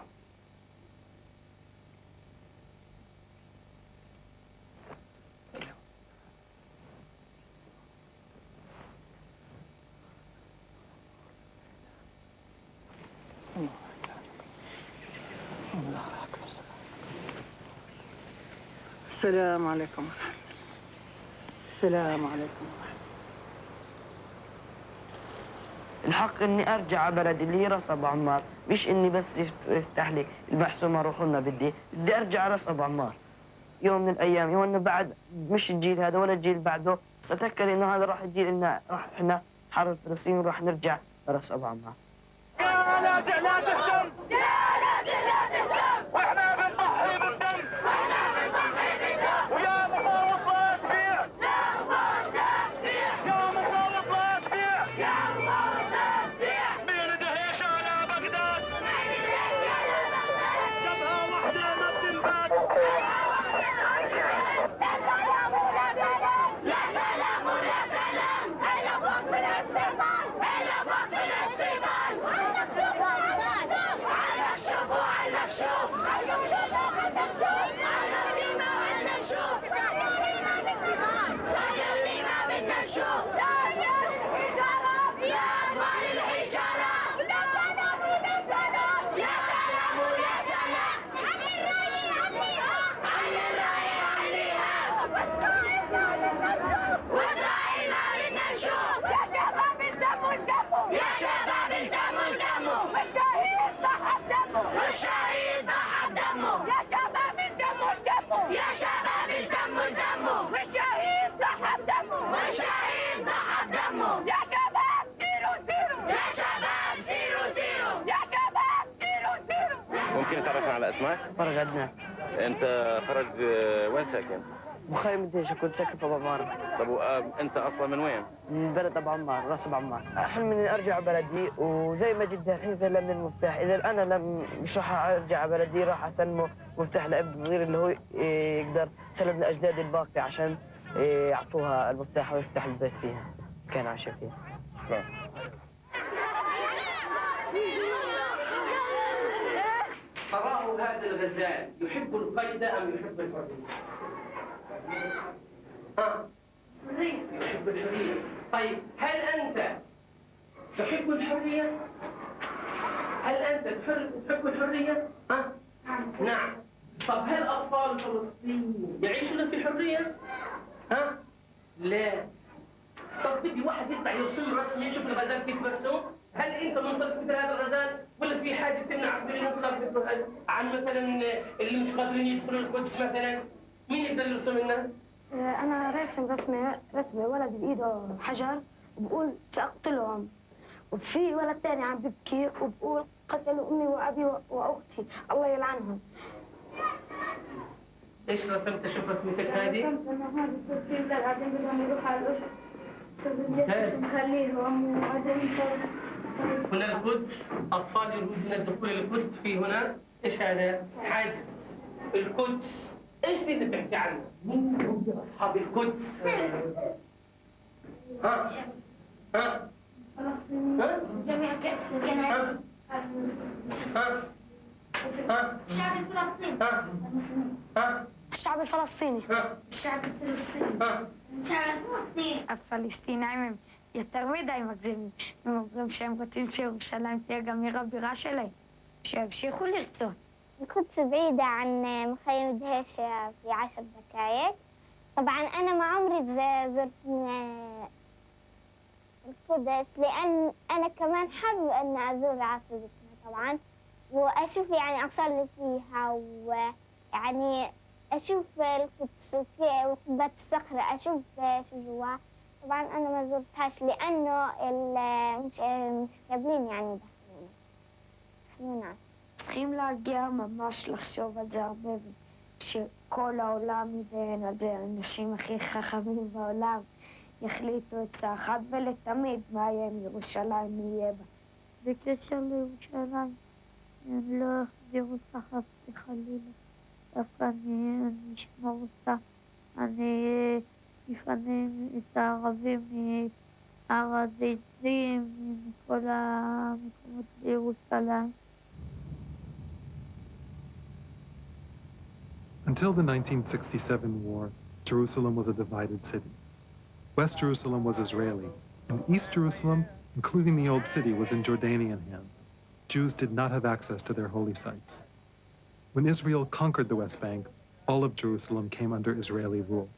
السلام عليكم. السلام عليكم. الحق اني ارجع على بلدي اللي هي راس ابو عمار، مش اني بس يفتح لي المحسومه اروح لنا. بدي ارجع راس ابو عمار يوم من الايام، يوم بعد مش الجيل هذا ولا الجيل بعده بس اتذكر انه هذا راح يجي لنا، راح احنا حرب فلسطين وراح نرجع راس ابو عمار. يا لا تهتم، لا تهتم، واحنا بنضحي بالدم، ويا مخالط لا تبيع، يا مخالط لا تبيع، مين دهيش على بغداد، جبهة واحدة ما بتنبات. يا سلام ويا سلام، هلا فوق بالاستقبال، هلا فوق بالاستقبال. على الشوف وعلى المكشوف، على الجيمة وعلى الشوف، صاير لي ما بدنا نشوف. يا أطفال الحجارة، يا سلام ويا سلام، على الراية عليها، وإسرائيل ما بدنا نشوف. يا شباب الدموا الدموا، يا شباب الدموا الدموا، والشهيد ضحى بدمه، والشهيد ضحى بدمه. يا شباب الدموا الدموا، يا شباب الدموا الدموا، والشهيد ضحى بدمه، والشهيد ضحى بدمه. يا شباب سيروا سيروا، يا شباب سيروا سيروا، يا شباب سيروا سيروا. ممكن تعرفنا على اسمك؟ فرج عدنان. انت فرج وين ساكن؟ مخيم الدهشة، كنت ساكن في ابو عمار. طب انت اصلا من وين؟ من بلد ابو عمار، راس ابو عمار. احلم اني ارجع بلدي، وزي ما جدي الحين سلمني المفتاح، اذا انا مش راح ارجع بلدي راح اسلمه مفتاح لابن صغير اللي هو يقدر سلم لاجدادي الباقي عشان يعطوها المفتاح ويفتح البيت فيها كان عايشه فيها. شكرا. تراه هذا الغزال يحب القيد أم يحب الحرية؟ يحب الحرية. طيب هل أنت تحب الحرية؟ هل أنت تحب الحرية؟ نعم. طب هل أطفال فلسطين يعيشون في حرية؟ لا. طب بدي واحد يطلع يرسم رسم يشوف الغزال كيف مرسوم؟ هل انت منطلق مثل هذا الغزال ولا في حاجه تمنعك من المنطلق عن مثلا اللي مش قادرين يدخلوا القدس مثلا؟ مين يقدر يرسم لنا؟ انا راسم رسمه ولد بايده حجر وبقول ساقتلهم، وفي ولد ثاني عم ببكي وبقول قتلوا امي وابي واختي الله يلعنهم. ايش رسمت؟ شوف رسمتك هذه؟ رسمت انا هذه الترتيب ده بعدين بدهم يروحوا على الأسر. نخليهم وبعدين هنا القدس، أطفال يريدون الدخول إلى القدس. في هنا إيش هذا؟ حاجة القدس. إيش دي اللي بتحكي عنها؟ مين هم أصحاب القدس؟ جميع كأس الجنات. الشعب الفلسطيني. الشعب الفلسطيني. الشعب الفلسطيني. הפלסטינאים יותר מדי מגזימים. הם אומרים שהם רוצים שירושלים תהיה גם עיר הבירה שלהם. שימשיכו לרצות. القدس بعيدة عن مخيم دهشة في 10 دقائق. طبعا أنا ما عمري زرت القدس لأن أنا كمان حابة أن أزور عاصمتنا طبعا، وأشوف يعني أصلي فيها، ويعني أشوف القدس وقبة الصخرة أشوف شو جوا. طبعا أنا ما زرتهاش لأنه مش قابلين يعني يدخلونا. צריכים להגיע ממש לחשוב על זה הרבה, שכל העולם ידען על זה, האנשים הכי חכמים בעולם יחליטו את זה אחת ולתמיד מה יהיה עם ירושלים, יהיה בה. בקשר לירושלים, הם לא יחזירו אותה חס וחלילה. דווקא אני אשמור אותה. אני אפנה את הערבים מהר הזיתים, מכל המקומות בירושלים. Until the 1967 war, Jerusalem was a divided city. West Jerusalem was Israeli, and East Jerusalem, including the Old City, was in Jordanian hands. Jews did not have access to their holy sites. When Israel conquered the West Bank, all of Jerusalem came under Israeli rule.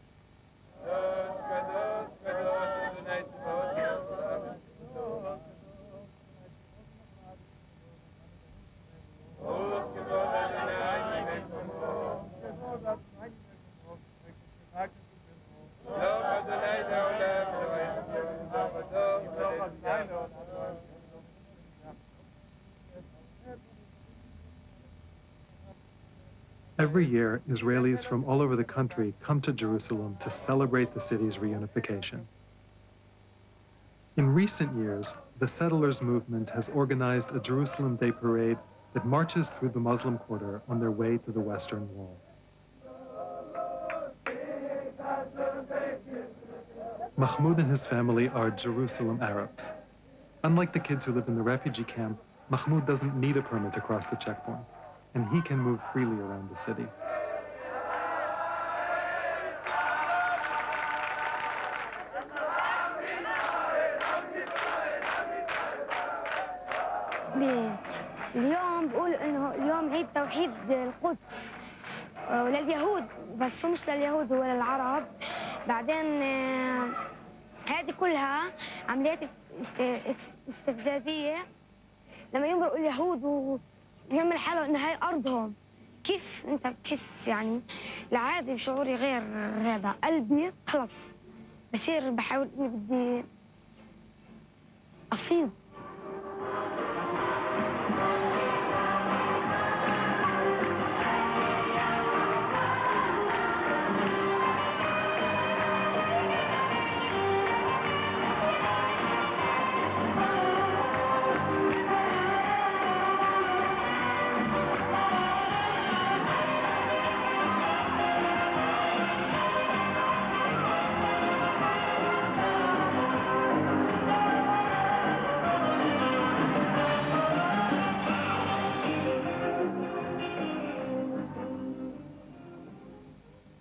لا Every year, Israelis from all over the country come to Jerusalem to celebrate the city's reunification. In recent years, the settlers movement has organized a Jerusalem Day parade that marches through the Muslim quarter on their way to the Western Wall. Mahmoud and his family are Jerusalem Arabs. Unlike the kids who live in the refugee camp, Mahmoud doesn't need a permit to cross the checkpoint, and he can move freely around the city. اليوم بقول انه اليوم عيد توحيد القدس لليهود، بس هو مش لليهود، هو للعرب. بعدين هذه كلها عمليات استفزازيه لما يمرقوا اليهود ويعمل حاله ان هاي ارضهم. كيف انت بتحس يعني؟ العادي شعوري غير هذا، قلبي خلص بصير بحاول اني بدي افيض.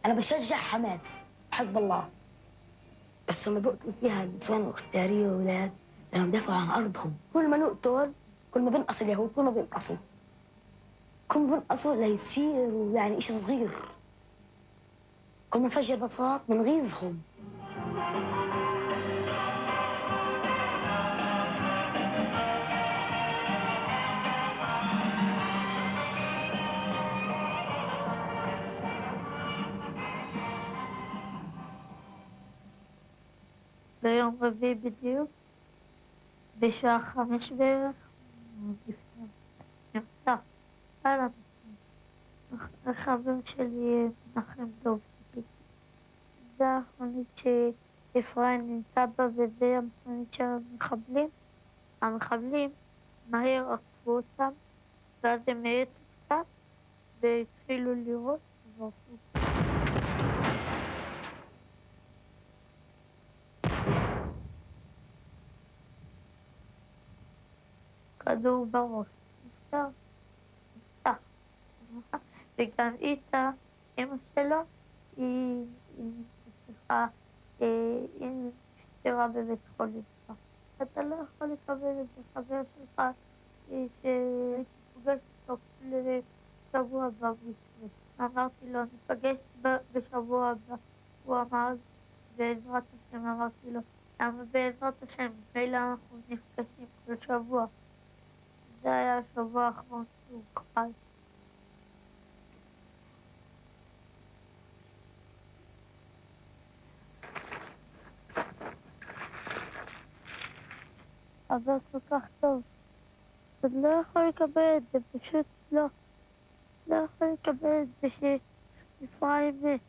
أنا بشجع حماس حزب الله، بس هم بيقتلوا فيها النسوان والاختيارية والولاد لأنهم دافعوا عن أرضهم. كل ما نقتل كل ما بنقص اليهود، كل ما بينقصوا ليصيروا يعني إشي صغير. كل ما نفجر بساط بنغيظهم. ביום רביעי בדיוק, בשעה 5 בערך, נפתח על החבר שלי מנחם דוב. זה המכונית שאפרים נמצא בה, וזה המכונית של המחבלים. המחבלים מהר עקפו אותם, ואז הם העטו קצת והתחילו לירות ועפו. כדור בראש, נפתח. וגם איתה, אמא שלו, היא נפטרה בבית חולים. אתה לא יכול לקבל את זה, חבר שלך שהייתי פוגשת אותו לשבוע הבא בישראל. אמרתי לו, ניפגש בשבוע הבא. הוא אמר, בעזרת השם, אמרתי לו, למה בעזרת השם, מילא אנחנו נפגשים כל שבוע. זה היה השבוע האחרון שהוא חי. חבר כל כך טוב. אתה לא יכול לקבל את זה, פשוט לא. לא יכול לקבל את זה שאפרים מת.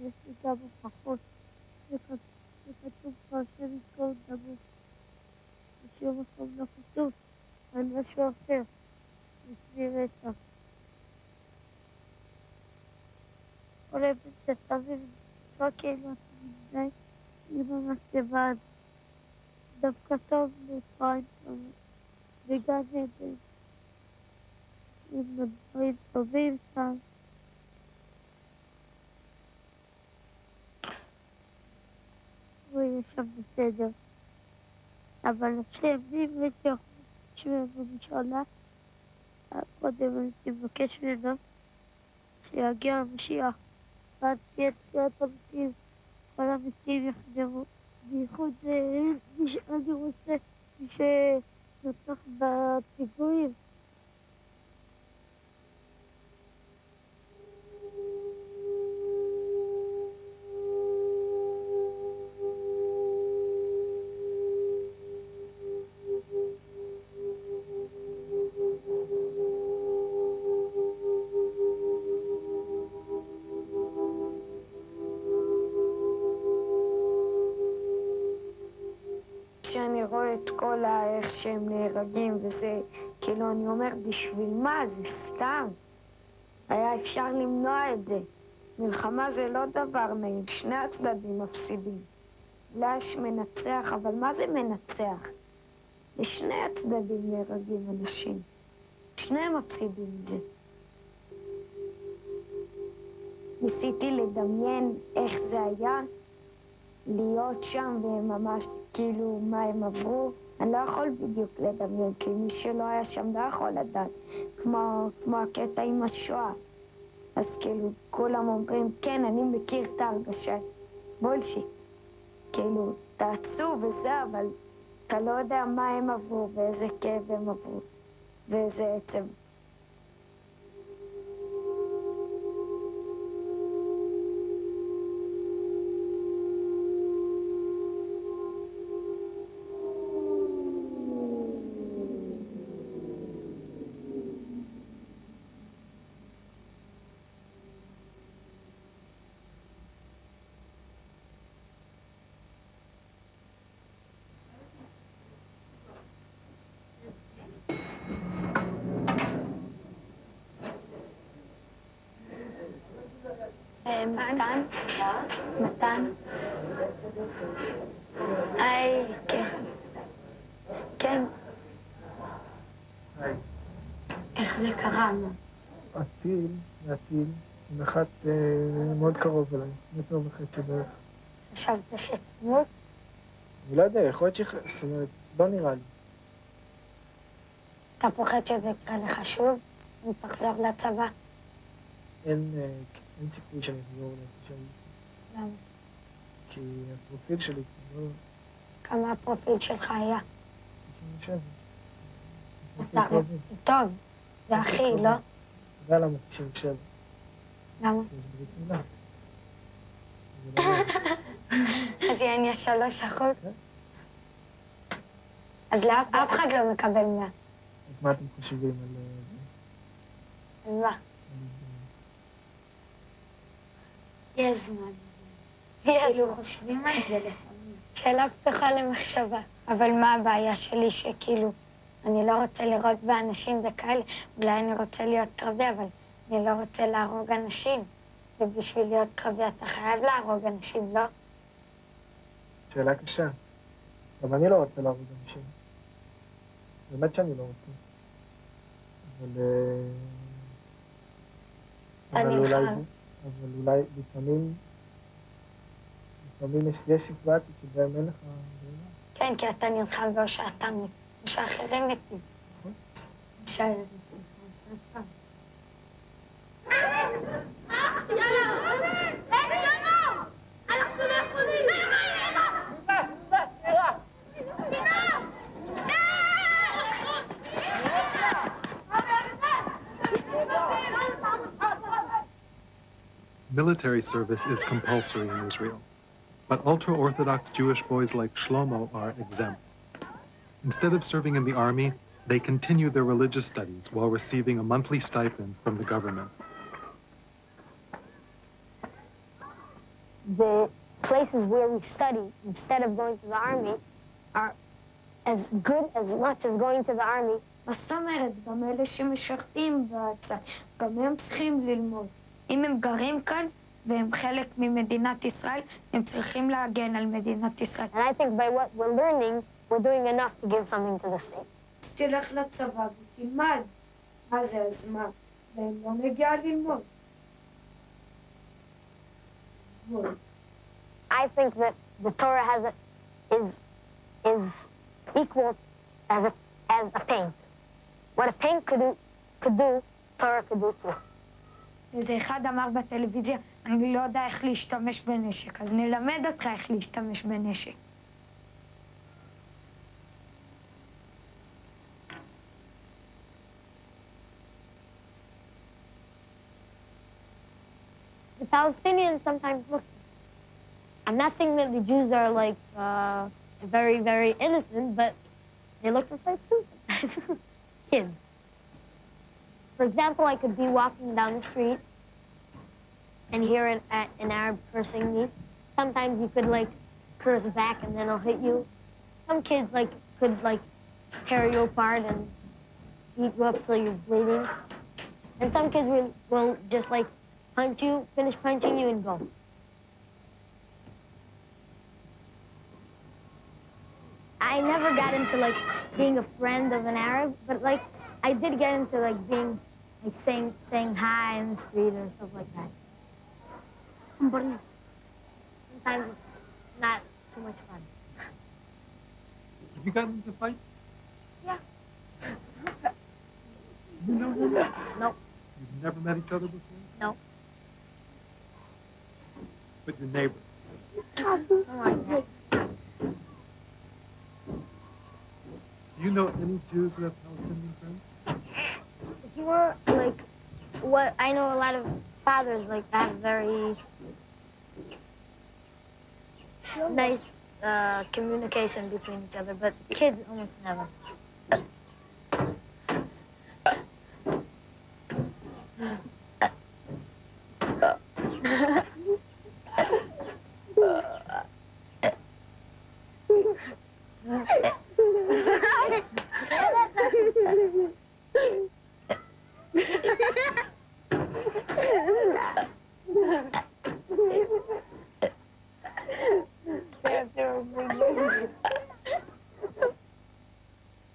יש לי גם הוכחות שכתוב פה השם יזכור דמו. בשום מקום לא כתוב על משהו אחר, לפני רצח. עולה בצטבים, רק כאילו מדי עם המצבה. דווקא טוב לפריים טוב, וגם עדן. עם דברים טובים שם. הוא יהיה שם בסדר. אבל השם, אם הייתי יכול לשמור במשאלה, קודם הייתי מבקש ממנו שיגיע המשיח, ואז תהיה תחיית המתים, כל המתים יחזרו. בייחוד אני רוצה מי שנרצח בפיגועים, כשאני רואה את כל איך שהם נהרגים וזה, כאילו אני אומר, בשביל מה? זה סתם. היה אפשר למנוע את זה. מלחמה זה לא דבר נעים, שני הצדדים מפסידים. אולי יש מנצח, אבל מה זה מנצח? לשני הצדדים נהרגים אנשים. שניהם מפסידים את זה. ניסיתי לדמיין איך זה היה להיות שם וממש כאילו מה הם עברו. אני לא יכול בדיוק לדמיין, כי מי שלא היה שם לא יכול לדעת. כמו הקטע עם השואה. אז כאילו כולם אומרים, כן, אני מכיר את ההרגשה. בולשיט. כאילו, תעצו וזה, אבל אתה לא יודע מה הם עברו ואיזה כאב הם עברו ואיזה עצב. מתן. היי, כן. כן. היי. איך זה קרה? הטיל, נחת מאוד קרוב אליי, מטר וחצי בערך. חשבת שתמות? אני לא יודע, יכול להיות זאת אומרת, לא נראה לי. אתה פוחד שזה יקרה לך שוב? אם תחזור לצבא? אין סיכוי שאני אחזור לצבא. למה? כי הפרופיל שלי לא... כמה הפרופיל שלך היה? 97. טוב, זה אחי, לא? זה למה 97. למה? אז יעני 3%. אז אף אחד לא מקבל 100. אז מה אתם חושבים על זה? על מה? יש זמן. כאילו חושבים על זה לפעמים. שאלה פתוחה למחשבה. אבל מה הבעיה שלי שכאילו, אני לא רוצה לראות באנשים וכאלה. אולי אני רוצה להיות קרבי, אבל אני לא רוצה להרוג אנשים. ובשביל להיות קרבי אתה חייב להרוג אנשים, לא? שאלה קשה. גם אני לא רוצה להרוג אנשים. באמת שאני לא רוצה. אבל אולי לפעמים יש סיטואציות שבהם אין לך... כן, כי אתה נלחם או שאתה מת, או שאחרים מתים. Military service is compulsory in Israel, but ultra-Orthodox Jewish boys like Shlomo are exempt. Instead of serving in the army, they continue their religious studies while receiving a monthly stipend from the government. The places where we study, instead of going to the army, are as good as much as going to the army. מה זאת אומרת? גם אלה שמשרתים בצבא, גם הם צריכים ללמוד. אם הם גרים כאן והם חלק ממדינת ישראל, הם צריכים להגן על מדינת ישראל. And I think by what we're learning, we're doing enough to give something to the state. אז תלך לצבא ותלמד. מה זה, אז מה? והם לא מגיע ללמוד. I think that the Torah is equal as a paint. What a paint could do, Torah could do too. איזה אחד אמר בטלוויזיה, אני לא יודע איך להשתמש בנשק, אז נלמד אותך איך להשתמש בנשק. The Palestinians sometimes look. I'm not saying that the Jews are like very, very innocent, but they look just like stupid kids. For example, I could be walking down the street and hear an Arab cursing me. Sometimes you could like curse back and then I'll hit you. some kids like could like tear you apart and beat you up till you're bleeding, and some kids will just like punch you, finish punching you, and go. I never got into like being a friend of an Arab, but like I did get into like being like saying hi in the street or stuff like that. Sometimes it's not too much fun. Have you gotten into fights? Yeah. You know him? No. You've never met each other before? No. But your neighbor? Something like that. Do you know any Jews who have Palestinian friends? If you were like, what I know, a lot of fathers like have very nice communication between each other, but kids almost never.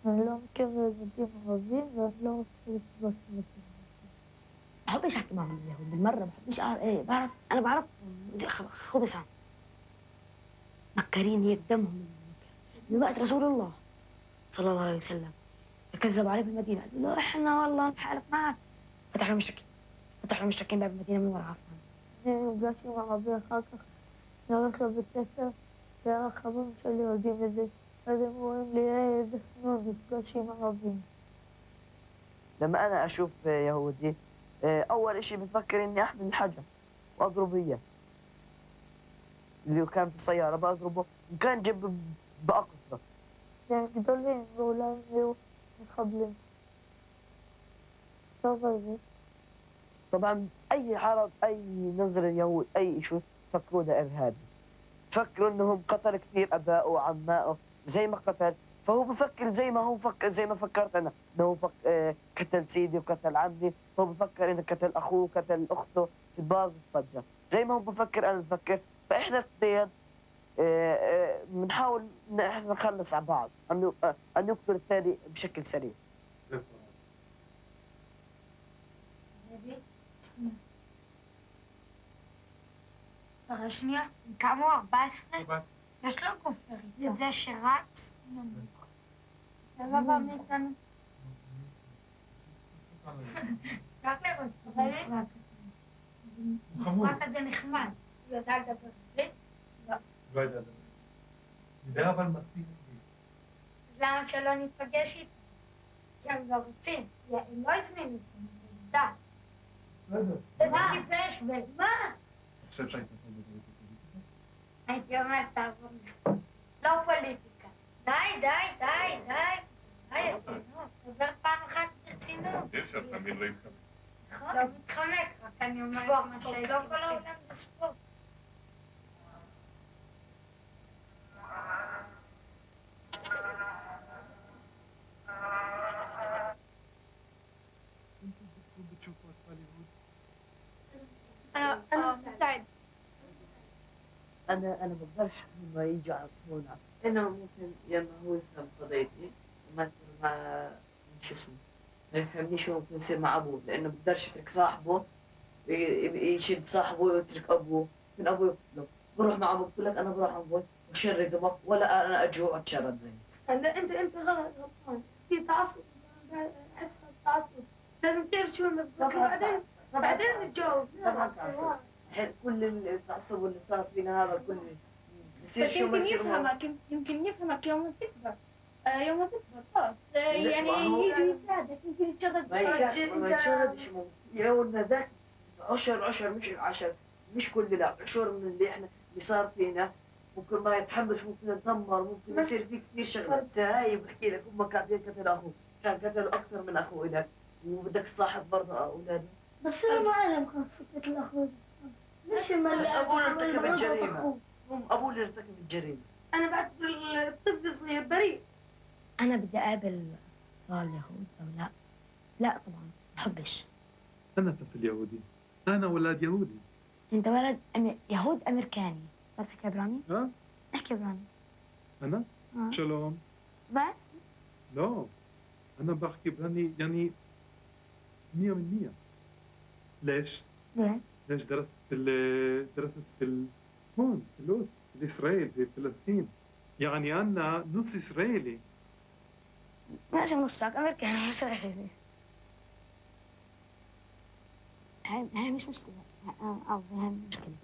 אני לא מכיר ילדים ערבים ואני לא רוצה לפגוש ילדים. ما بحبش احكي معهم اليهود بالمره، ما بحبش بعرف، انا بعرف خذ اسعى مكارين هيك دمهم من وقت رسول الله صلى الله عليه وسلم كذبوا عليه بالمدينه، قالوا له احنا والله نحارب معك، فتح لهم مشتكين باب المدينه من ورا عفوا. נפגשתי עם ערבי אחר כך, אני הולך לבית ספר, והחברים שלי יודעים את זה, אז הם אומרים לי, איזה חנון, נפגש עם ערבים. لما أنا أشوف يهودي أول إشي بفكر إني أحمل الحجر وأضربه إياه. اللي كان في السيارة بضربه، وكان جنب بأقصده. הם גדולים, ואולי הם יהיו מחבלים. טוב על זה. طبعا أي عرب، أي نظرة يهود، أي شيء فكروا ده إرهابي. فكروا إنهم قتل كثير أبائه وعمائه زي ما قتل، فهو بفكر زي ما هو فكر، زي ما فكرت أنا، إنه قتل سيدي وقتل عمي، هو بفكر إنه قتل أخوه، قتل أخته، في باظ الفجر، زي ما هو بفكر أنا بفكر، فإحنا الاثنين بنحاول إن إحنا نخلص على بعض، أن يقتل الثاني بشكل سريع. השנייה, כמה 14, יש לו גופרית, זה שרץ נמוך. זה לא בא מאיתנו. רק לראות, רק כזה נחמד. הוא יודע לדבר עברית? לא. לא יודע לדבר. יודע אבל מספיק. אז למה שלא ניפגש איתם? כי הם לא רוצים. הם לא הזמינו אותם, זה עובדה. איזה טיפש, ומה? אני חושב שהיית יכול לדבר בפוליטיקה? הייתי אומרת, תעבור לי. לא פוליטיקה. די, רצינות. תדבר פעם אחת ברצינות. אי אפשר תמיד לא יתחמק. נכון. לא מתחמק, רק אני אומרת מה שהייתי רוצה. לא כל העולם זה ספורט. أنا مستعد. أنا بقدرش لما يجي هون، أنا ممكن لما هو يفهم قضيتي مثلا مع شو اسمه ما يفهمنيش، هو ممكن يصير مع أبوه، لأنه بقدرش يترك صاحبه، يشد صاحبه ويترك أبوه، من أبوه يقتله، بروح مع أبوه، بقول لك أنا بروح مع أبوي وشرد دمك، ولا أنا أجوع وأتشرد زي أنت غلطان، في تعصب، تعصب، لازم تعرف شو المفروض، بعدين نتجاوب. كل التعصب اللي صار فينا هذا كله يصير شو ما يصير. يمكن يفهمك يوم ما تكبر، يوم ما تكبر خلاص يعني يجي يساعدك، يمكن يتشرد. ما يتشردش، يقولنا ذاك عشر مش 10، مش كل لا، عشر من اللي احنا اللي صار فينا، ممكن ما يتحملش، ممكن يتدمر، ممكن يصير فيه كثير شغلات. هاي بحكي لك امك قاعدين قتل اخوه، كان قتل اكثر من اخوه لك، وبدك تصاحب برضه اولادك. بس أنا ما أعلم خاصة الأخوة. بس أبوه اللي ارتكب الجريمة، أبوه اللي ارتكب الجريمة. أنا بعتبر الطفل صغير بريء. أنا بدي أقابل أطفال يهود أو لا؟ لا طبعا ما بحبش. أنا طفل يهودي، أنا ولد يهودي. أنت ولد يهود أمريكاني، بس تحكي عبراني؟ ها؟ احكي عبراني. أنا؟ شلوم. بس؟ لا، أنا بحكي عبراني يعني 100%. ليش؟ ليش؟ ليش درست هون في القدس في إسرائيل في فلسطين. يعني أنا نص إسرائيلي. ماشي نصك أمريكاني إسرائيلي. هاي مش مشكلة. قصدي هاي مش مشكلة.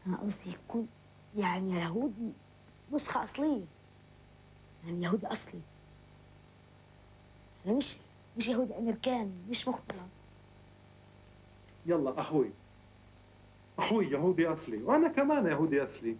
أنا قصدي يكون يعني يهودي نسخة أصلية. يعني يهودي أصلي. أنا مش يهودي أمريكاني، مش مختلط. يلا أخوي يهودي أصلي وأنا كمان يهودي أصلي.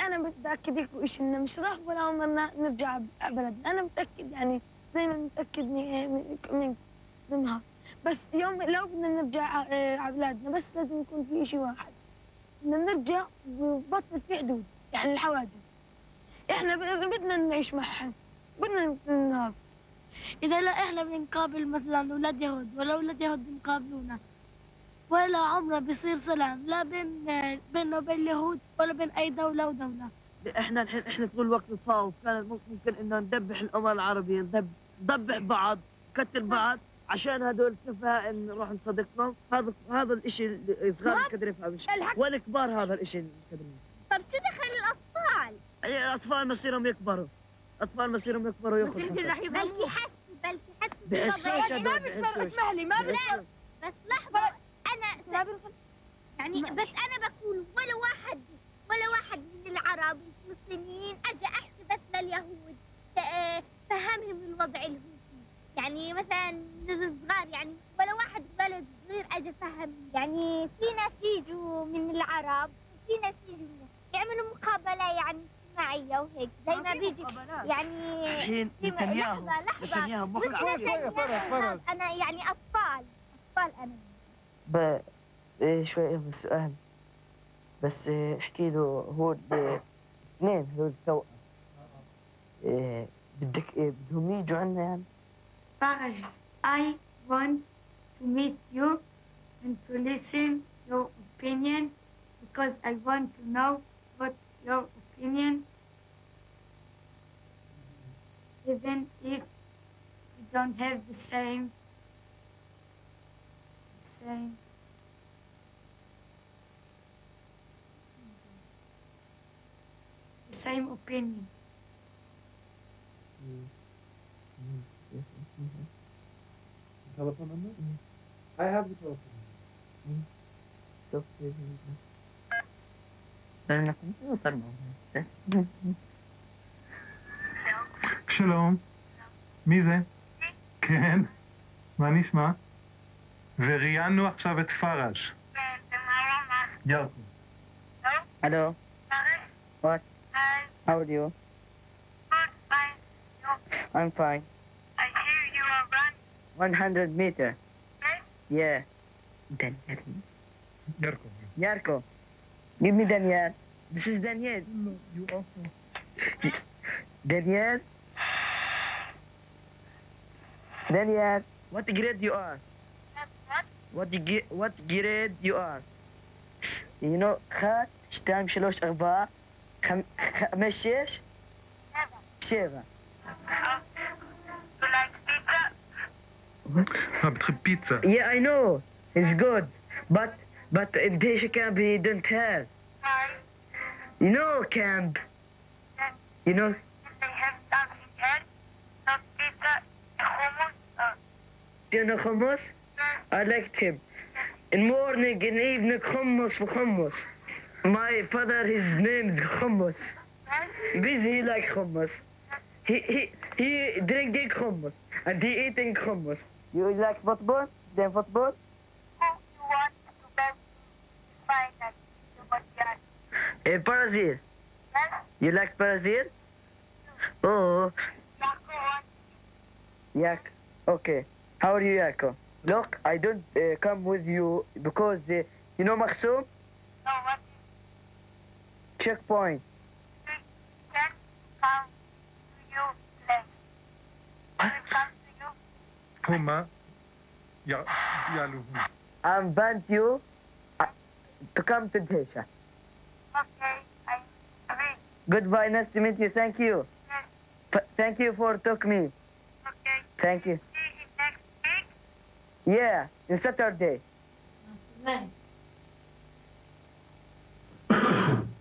أنا متأكد لكم إيش إنه مش راح ولا عمرنا نرجع بلدنا. أنا متأكد يعني زي ما متأكد منها. بس يوم لو بدنا نرجع على بلادنا بس لازم يكون في شيء واحد، بدنا نرجع وبطل في حدود يعني الحواجز. إحنا بدنا نعيش معهم، بدنا نهاف. إذا لا إحنا بنقابل مثلا أولاد يهود ولا أولاد يهود بنقابلونا، ولا عمره بيصير سلام لا بيننا وبين اليهود ولا بين أي دولة ودولة. احنا الحين طول الوقت نتفاوض، كان ممكن انه ندبح الامم العربيه، ندبح بعض، نقتل بعض عشان هدول السفهاء نروح نصدقهم. هذا الشيء الصغار اللي قادرين يفهمش، والكبار هذا الشيء اللي قادرين. طب شو دخل الاطفال؟ الاطفال مصيرهم يكبروا، ياخذوا يمكن راح بلكي حسوا بحسوش هذول اسمح لي ما بس لحظه انا يعني بس انا بقول ولا واحد من العرب المسلمين اجى احكي بس لليهود فهمهم الوضع اللي هو فيه. يعني مثلا الصغار يعني ولا واحد ولد صغير اجى فهم. يعني في ناس يجوا من العرب وفي ناس يجوا يعملوا مقابله يعني اجتماعيه وهيك زي ما بيجي يعني الحين نتنياهو انا يعني اطفال انا شوي بس سؤال بس احكي له هو اثنين هذول التوأم بدك بدهم يجوا عنا يعني؟ Faraj, I want to meet you and to listen your opinion because I want to know what your opinion, even if we don't have the same opinion. Telephone number? I have the telephone number. שלום. מי זה? כן. מה נשמע? וראיינו עכשיו את פראז'. ירקו. Hello. What? How are you? I'm fine. I hear you are running. 100 meter. Yeah. Daniel. Yarko. Give me Daniel. This is Daniel. No, you also. Daniel. Daniel. What grade you are? What grade you are? You know, خات شتام شلوش أربعة خمس شيش 7. بتحب بيتزا. Yeah, I know. It's good. But in Desha camp he don't have. You know camp. You know. They have something else. Not pizza, hummus. Do you know hummus? I liked him. In morning, in evening, hummus. My father, his name is Hummus. Busy, he like hummus. He drinking hummus and he eating hummus. You like football? Then football? Brazil. You like Brazil? Oh. Yak. Okay. How are you, Yako? Look, I don't come with you because, you know Makhsoom? No, what? Checkpoint. Huma, Yalu. I'm want you to come to Desha. Okay, I agree. Goodbye, nice to meet you. Thank you. Yes. Thank you for talking me. Okay. Thank you. See you next week? Yeah, in Saturday.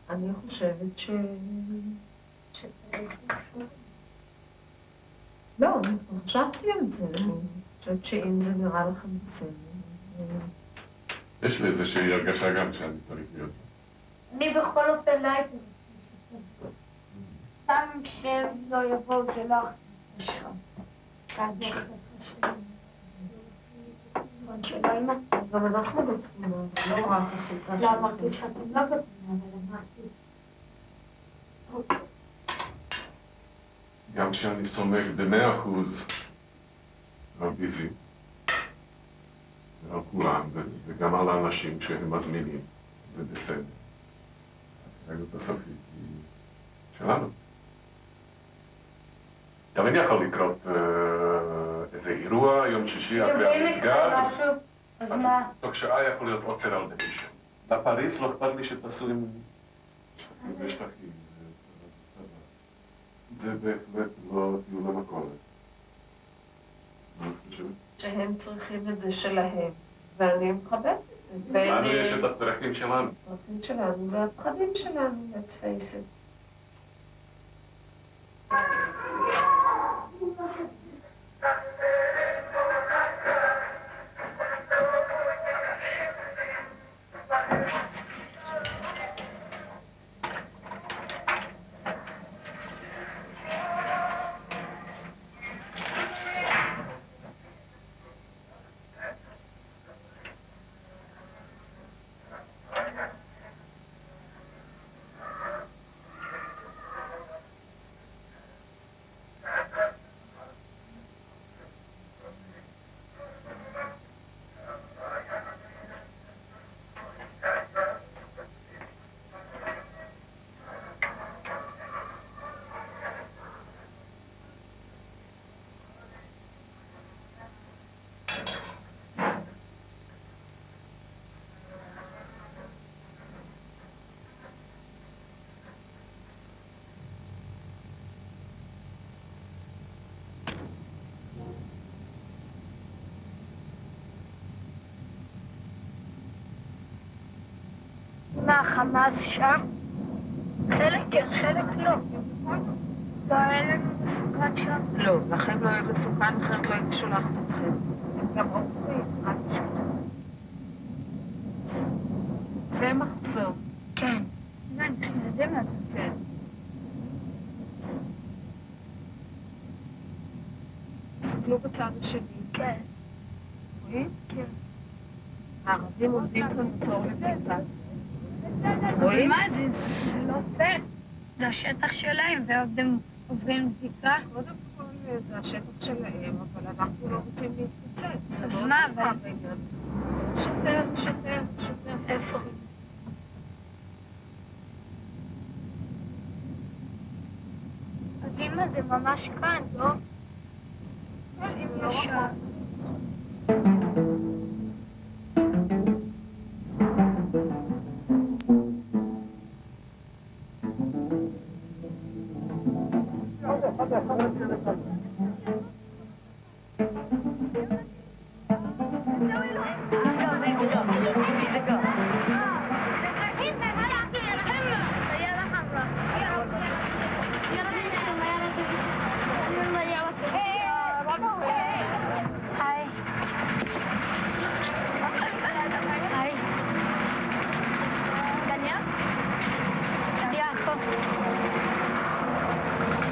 אני חושבת לא, אני חשבתי על זה, אני חושבת שאם זה נראה לכם בסדר. יש לי איזושהי הרגשה גם שאני צריך להיות. אני בכל אופן לא הייתי רוצה. גם כשהם לא יבואו זה לא החלטה שלך. גם אנחנו בתמונה, לא רק החלטה שלך. לא אמרתי שאתם לא בתמונה, אבל אמרתי. גם כשאני סומך ב100% על ביזי, על כולם, וגם על האנשים שהם מזמינים, זה בסדר. ההתנהגות הסופית היא שלנו. תמיד יכול לקרות איזה אירוע, יום שישי אחרי המסגד, אז מה? תוך שעה יכול להיות עוצר על דמישן. בפריז לא אכפת לי שתעשו עם שטחים. זה בהחלט לא טיול המכולת. מה את חושבת? שהם צריכים את זה שלהם, ואני מכבדת את זה. לנו יש את הצרכים שלנו. הצרכים שלנו, זה הפחדים שלנו, let's face it. מה, חמאס שם? חלק כן, חלק לא. לא היה לנו מסוכן שם? לא, לכם לא היה מסוכן, אחרת לא הייתי שולחת אתכם. הם גם אורחים, רק שם. זה מחסום. כן. אנחנו יודעים את זה. כן. תסתכלו בצד השני. כן. רואים? כן. הערבים עובדים כאן בתור לבדיקה. רואים? מה זה? זה לא פייר. זה השטח שלהם, ועובדים עוברים בדיקה. קודם כל זה השטח שלהם, אבל אנחנו לא רוצים להתפוצץ. אז מה, אבל... שוטר. איפה? אז אמא, זה ממש כאן, לא? אם ישר.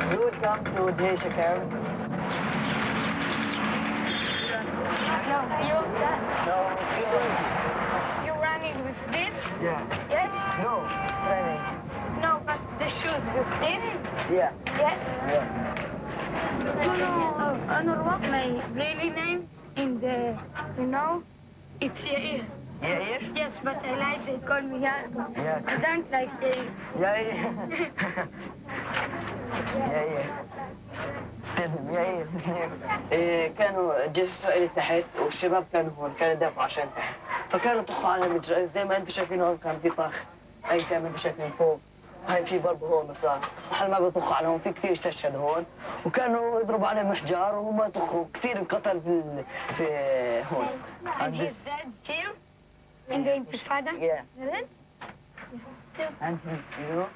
Welcome to with Haitian Karen? You're running with this? Yeah. Yes? No, running. No, but the shoes with this? Yeah. Yes? Yeah. Anurwa, my really name in the, it's Yair. Yair? Yes, but I like they call me Yarko. Yeah. I don't like Yair. Yair. Yair. ياير كانوا جيش السؤالي تحت والشباب كانوا هون كانوا يدافعوا عشان تحت فكانوا يطخوا على المجرى زي ما انتم شايفين هون كان في طخ هاي زي ما انتم شايفين فوق هاي في برضه هون رصاص محل ما بيطخوا عليهم في كثير استشهدوا هون وكانوا يضربوا عليهم احجار وهم يطخوا كثير انقتل في هون. And he's dead here in the Intifada? Yeah. Really? And you know?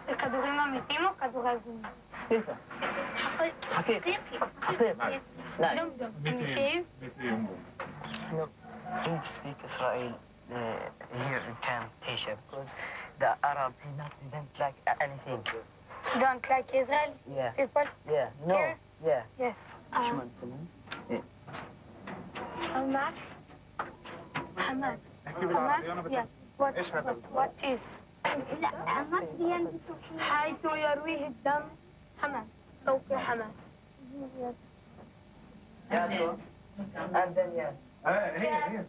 זה כדורים אמיתיים או כדורי גומי? كيف؟ حقيقي حقيقي لا אמיתיים? No, don't speak Israel here in Camp Asia because the Arab is not don't like anything. Don't like Israel? Yeah. People? Yeah. No. Here? Yeah. Yes. شو ما نسميه؟ Hamas? Hamas? Hamas? Yeah. What is? لا حماس بيلبسوا حيث يرويه الدم حماس توقيع حماس. يلا. And then yes. اهلا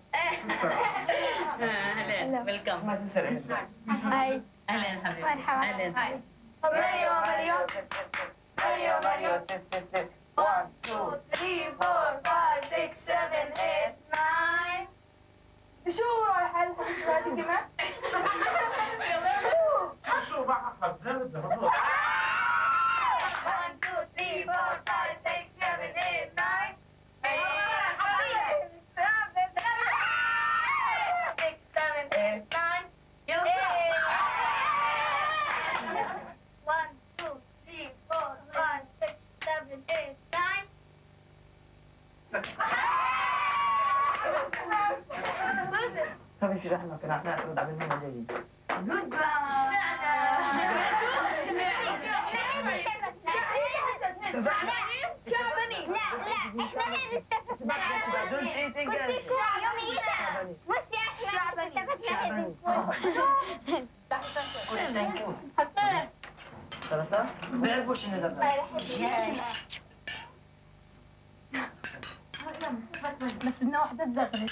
ويلكم. هاي. اهلا حبيبي. مرحبا. اهلا. مريم مريم. مريم مريم. 1 2 3 4 5 6 7 8 9 شو رايحة الحبيب هذه كمان؟ شو بقى زلمة 1 2 3 4 5 6 7 8 9 خلي في رحمة كنا احنا نرد على المهم الجايين. ثلاثة؟ ما يعرفوش إني ذبح. بس بدنا واحدة تزغرت.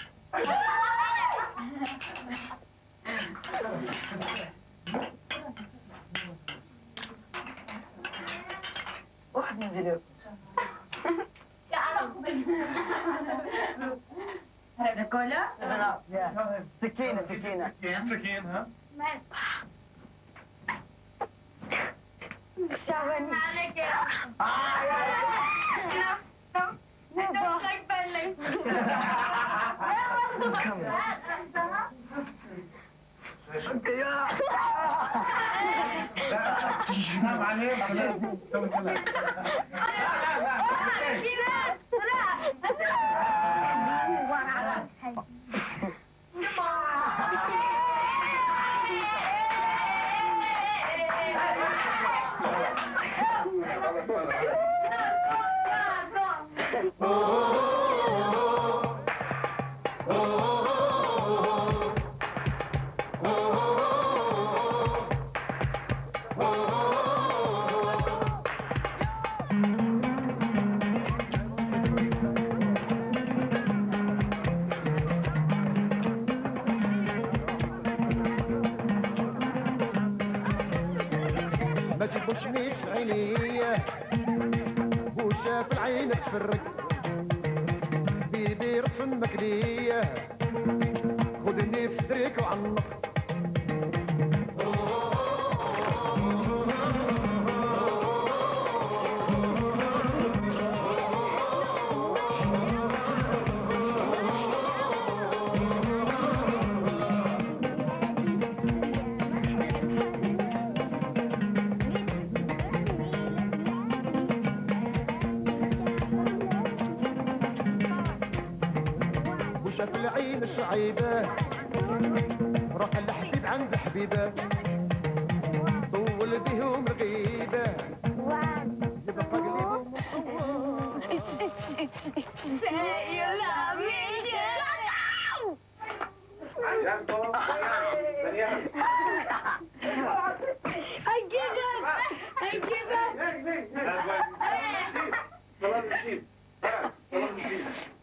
واحد ينزل يركض. هذا كولا؟ لا سكينة سكينة. سكين ها؟ شعبان عليك يا I don't like ballet. نام عليه سوي كلام. ما تبوسنيش في عينيا بوسه في العين تفرق بيدي رد فمك ليا خذني في صدريك وعنق في العين الصعيبة روح الحبيب عند حبيبه طول بهم الغيبة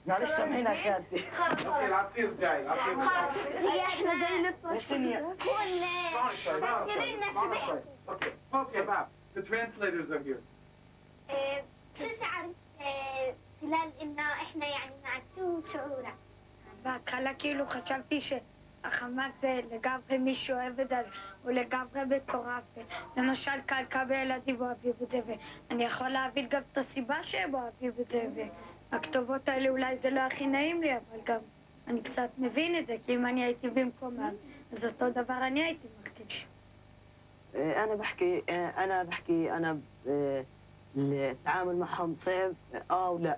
معلش سامحينا يا خالتي. العصير جاي، العصير هي احنا جاي Okay, Bob. The translators are here. شو شعرت خلال انه احنا يعني مع شو شعورك؟ בהתחלה כאילו חשבתי שהחמאס זה לגמרי מי שאוהב את זה ולגמרי מטורף. למשל קלקה וילדים אוהבים את זה ואני יכול להבין גם את הסיבה שהם אוהבים את זה והכתובות האלה אולי זה לא הכי נעים לי אבל גם אני קצת מבין את זה כי אם אני הייתי במקומם אז אותו דבר אני הייתי מרגיש. أنا بحكي التعامل معهم صعب ولا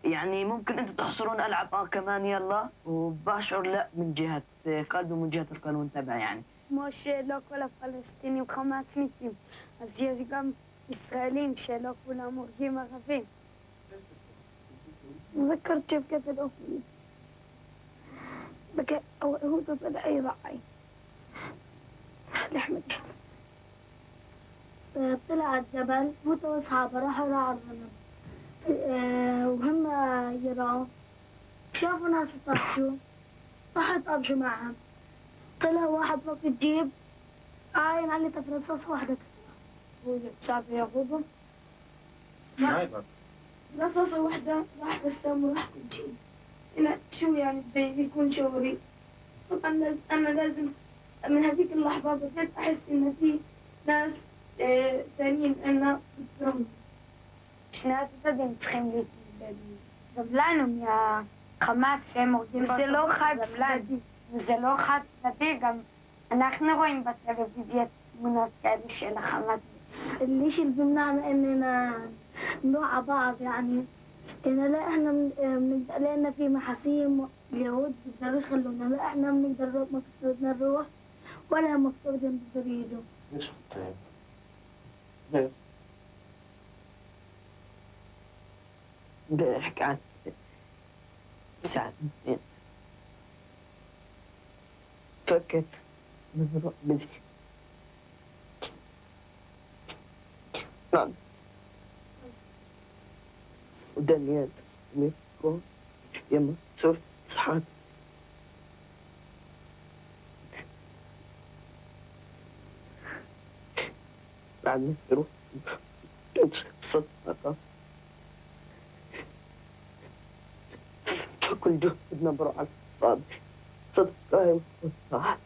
يعني ممكن أنتم تحصرون ألعب كمان يلا وبشعر لا من جهة قلبي ومن جهة القانون تبعي يعني. כמו שלא כל הפלסטינים חמאסניקים, אז יש גם ישראלים שלא כולם הורגים ערבים. ذكرت شبكة الأخوة بكى هو تطلعي رعي لحمة طلع على الجبل هو واصحابه راحوا راعوا الغنم وهم يراوا شافوا ناس يطبشوا راحوا يطبشوا معهم طلع واحد فوق الجيب عاين علي رصاصة واحدة هو شاف ياخذهم رصاصة واحدة راح بستم وراح الجيب أنا شو يعني بيكون شعوري طبعا أنا لازم من هذيك اللحظة بديت أحس إن في ناس ثانيين أنا بتكرههم. שני הצדדים צריכים להתמודד. גם לנו מהחמאס שהם הורגים זה לא חד צדדי. וזה לא חד צדדי, גם אנחנו רואים בטלוויזיה תמונות כאלה של החמאס. الشيء اللي بيمنعنا إننا نروح على بعض يعني إن لا إحنا لأن في محاسيم اليهود بيقدروا يخلونا لا إحنا بنقدر مقصودنا نروح ولا مقصودين بيقدروا يجوا. ليش طيب؟ ليه؟ بدي أحكي عن ساعتين فكت نروح بزي نعم ودانيال ميكو يما سوري صحات بعد نروح صدقة كل جهدنا بروح على الفاضي صدقة والصحات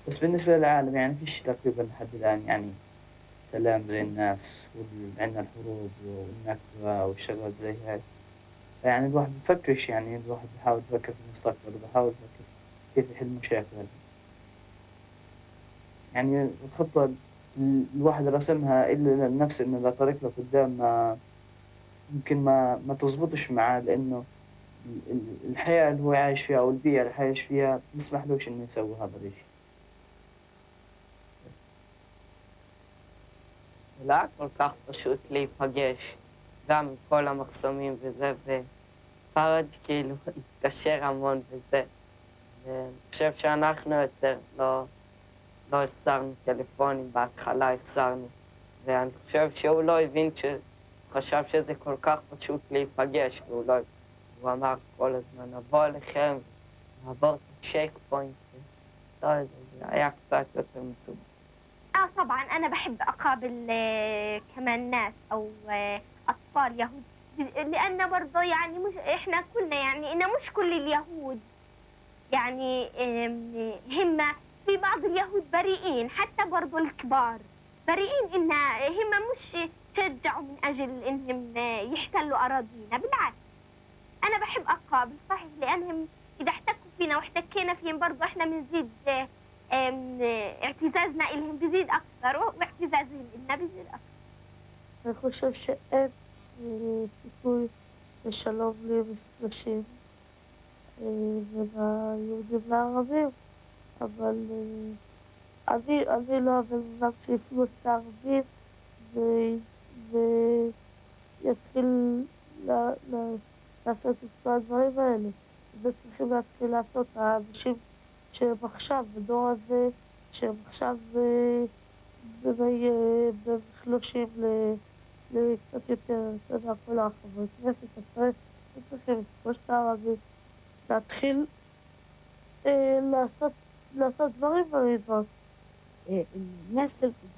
بس بالنسبة للعالم يعني فيش تقريبا لحد الآن يعني سلام زي الناس وعندنا الحروب والنكبة والشغلات زي هاي يعني الواحد بفكرش يعني الواحد بحاول يفكر في المستقبل وبحاول يفكر كيف يحل مشاكل يعني الخطة الواحد رسمها إلا لنفسه إنه لطريق لقدام ما يمكن ما تزبطش معاه لأنه الحياة اللي هو عايش فيها أو البيئة اللي عايش فيها تسمح لهش إنه يسوي هذا الشيء. لا כל כך פשוט להיפגש, גם עם כל המחסומים וזה, ופרג' כאילו התקשר המון וזה. ואני חושב שאנחנו יותר לא החזרנו טלפונים, בהתחלה החזרנו. ואני חושב שהוא לא הבין חשב שזה כל כך פשוט להיפגש, והוא אמר כל הזמן, נבוא אליכם, נעבור את הצ'ק פוינט. זה היה קצת יותר מסובך. طبعا أنا بحب أقابل كمان ناس أو أطفال يهود لأن برضه يعني مش إحنا كلنا يعني إن مش كل اليهود يعني هم في بعض اليهود بريئين حتى برضه الكبار بريئين إن هم مش شجعوا من أجل إنهم يحتلوا أراضينا بالعكس أنا بحب أقابل صحيح لأنهم إذا احتكوا فينا واحتكينا فيهم برضه إحنا بنزيد اعتزازنا إلهم بيزيد أكثر واعتزازهم إلنا بيزيد أكثر. אני חושב שאין סיכוי לשלום בלי מפגשים. וביהודים לערבים, אבל אני לא הבן אדם שיפלו את הערבים ויתחיל לעשות את כל הדברים האלה. וצריכים להתחיל לעשות האנשים שהם עכשיו, בדור הזה, שהם עכשיו בין 30 לקצת יותר, אתה יודע, כל החברי כנסת, צריכים לפגוש את הערבים, להתחיל לעשות דברים במדבר. الناس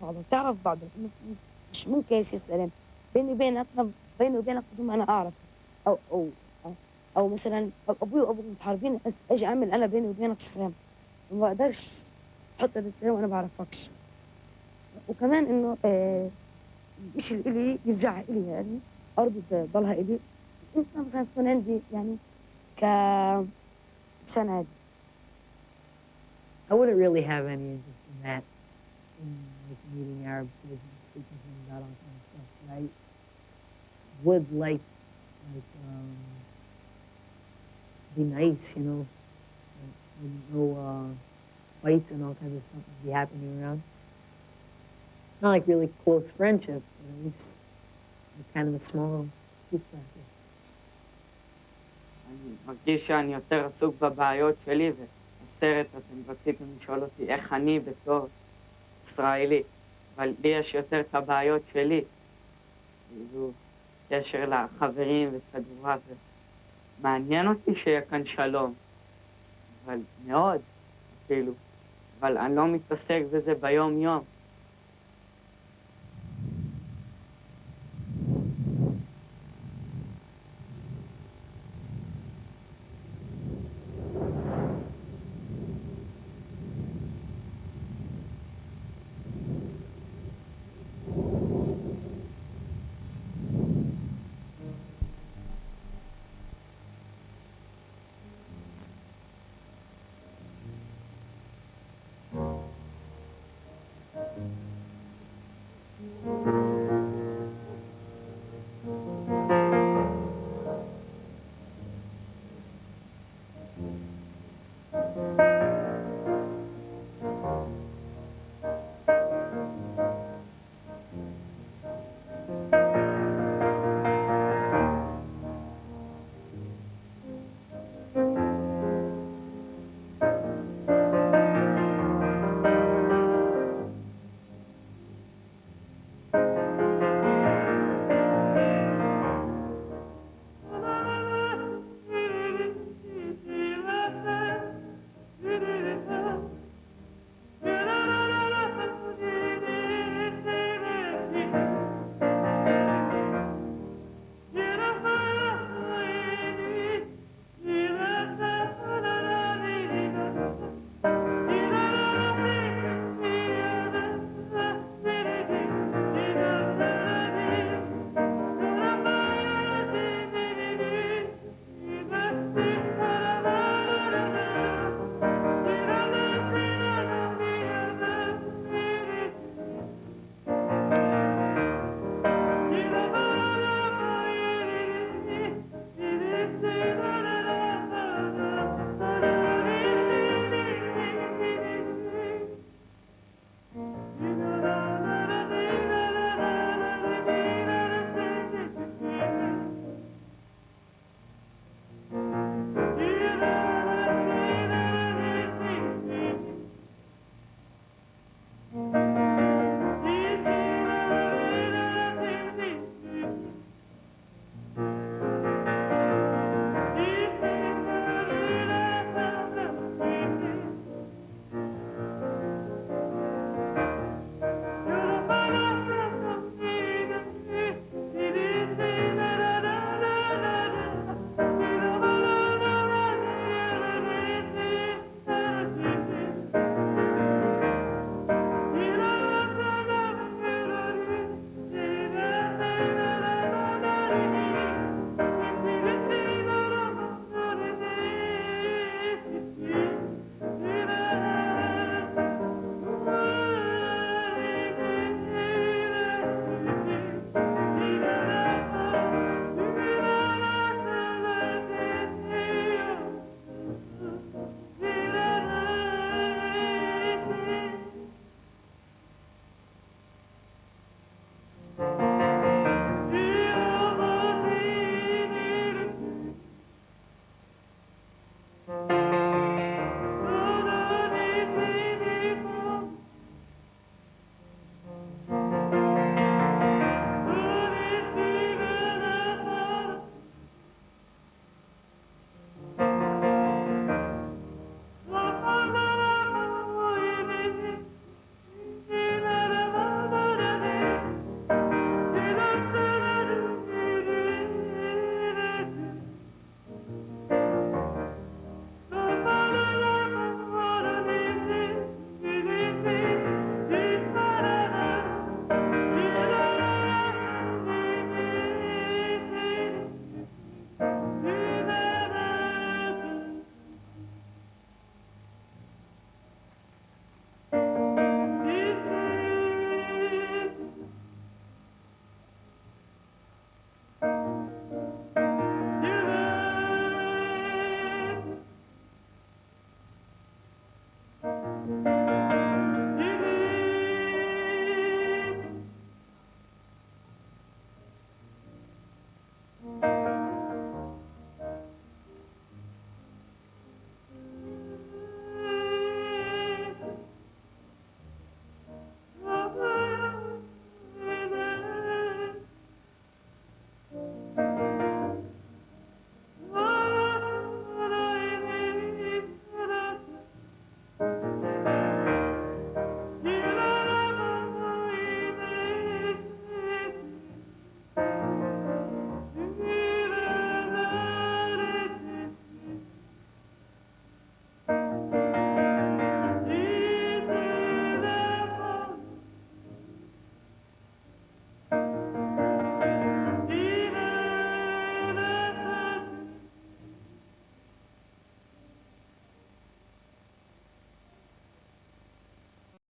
بعض تعرف بعض مش ممكن يصير سلام بيني وبينك بدون ما انا اعرف او مثلا ابوي وابوك متحاربين اجي اعمل انا بيني وبينك سلام ما بقدرش احط السلام وانا ما بعرفكش وكمان انه الشيء اللي يرجع الي يعني ارضي تضلها الي انت مثلا تكون عندي يعني كإنسان عادي. I wouldn't really have any interest in that, in like meeting Arab kids and speaking to them about all kinds of stuff. But I would like be nice, you know, and no fights and all kinds of stuff would be happening around. Not like really close friendships, but at least like kind of a small peace practice. אני מרגיש שאני יותר עסוק בבעיות שלי, ובסרט אתם רציתם לשאול אותי איך אני בתור ישראלי, אבל לי יש יותר את הבעיות שלי, כאילו קשר לחברים וכדומה, מעניין אותי שיהיה כאן שלום, אבל מאוד, כאילו, אבל אני לא מתעסק בזה ביום יום.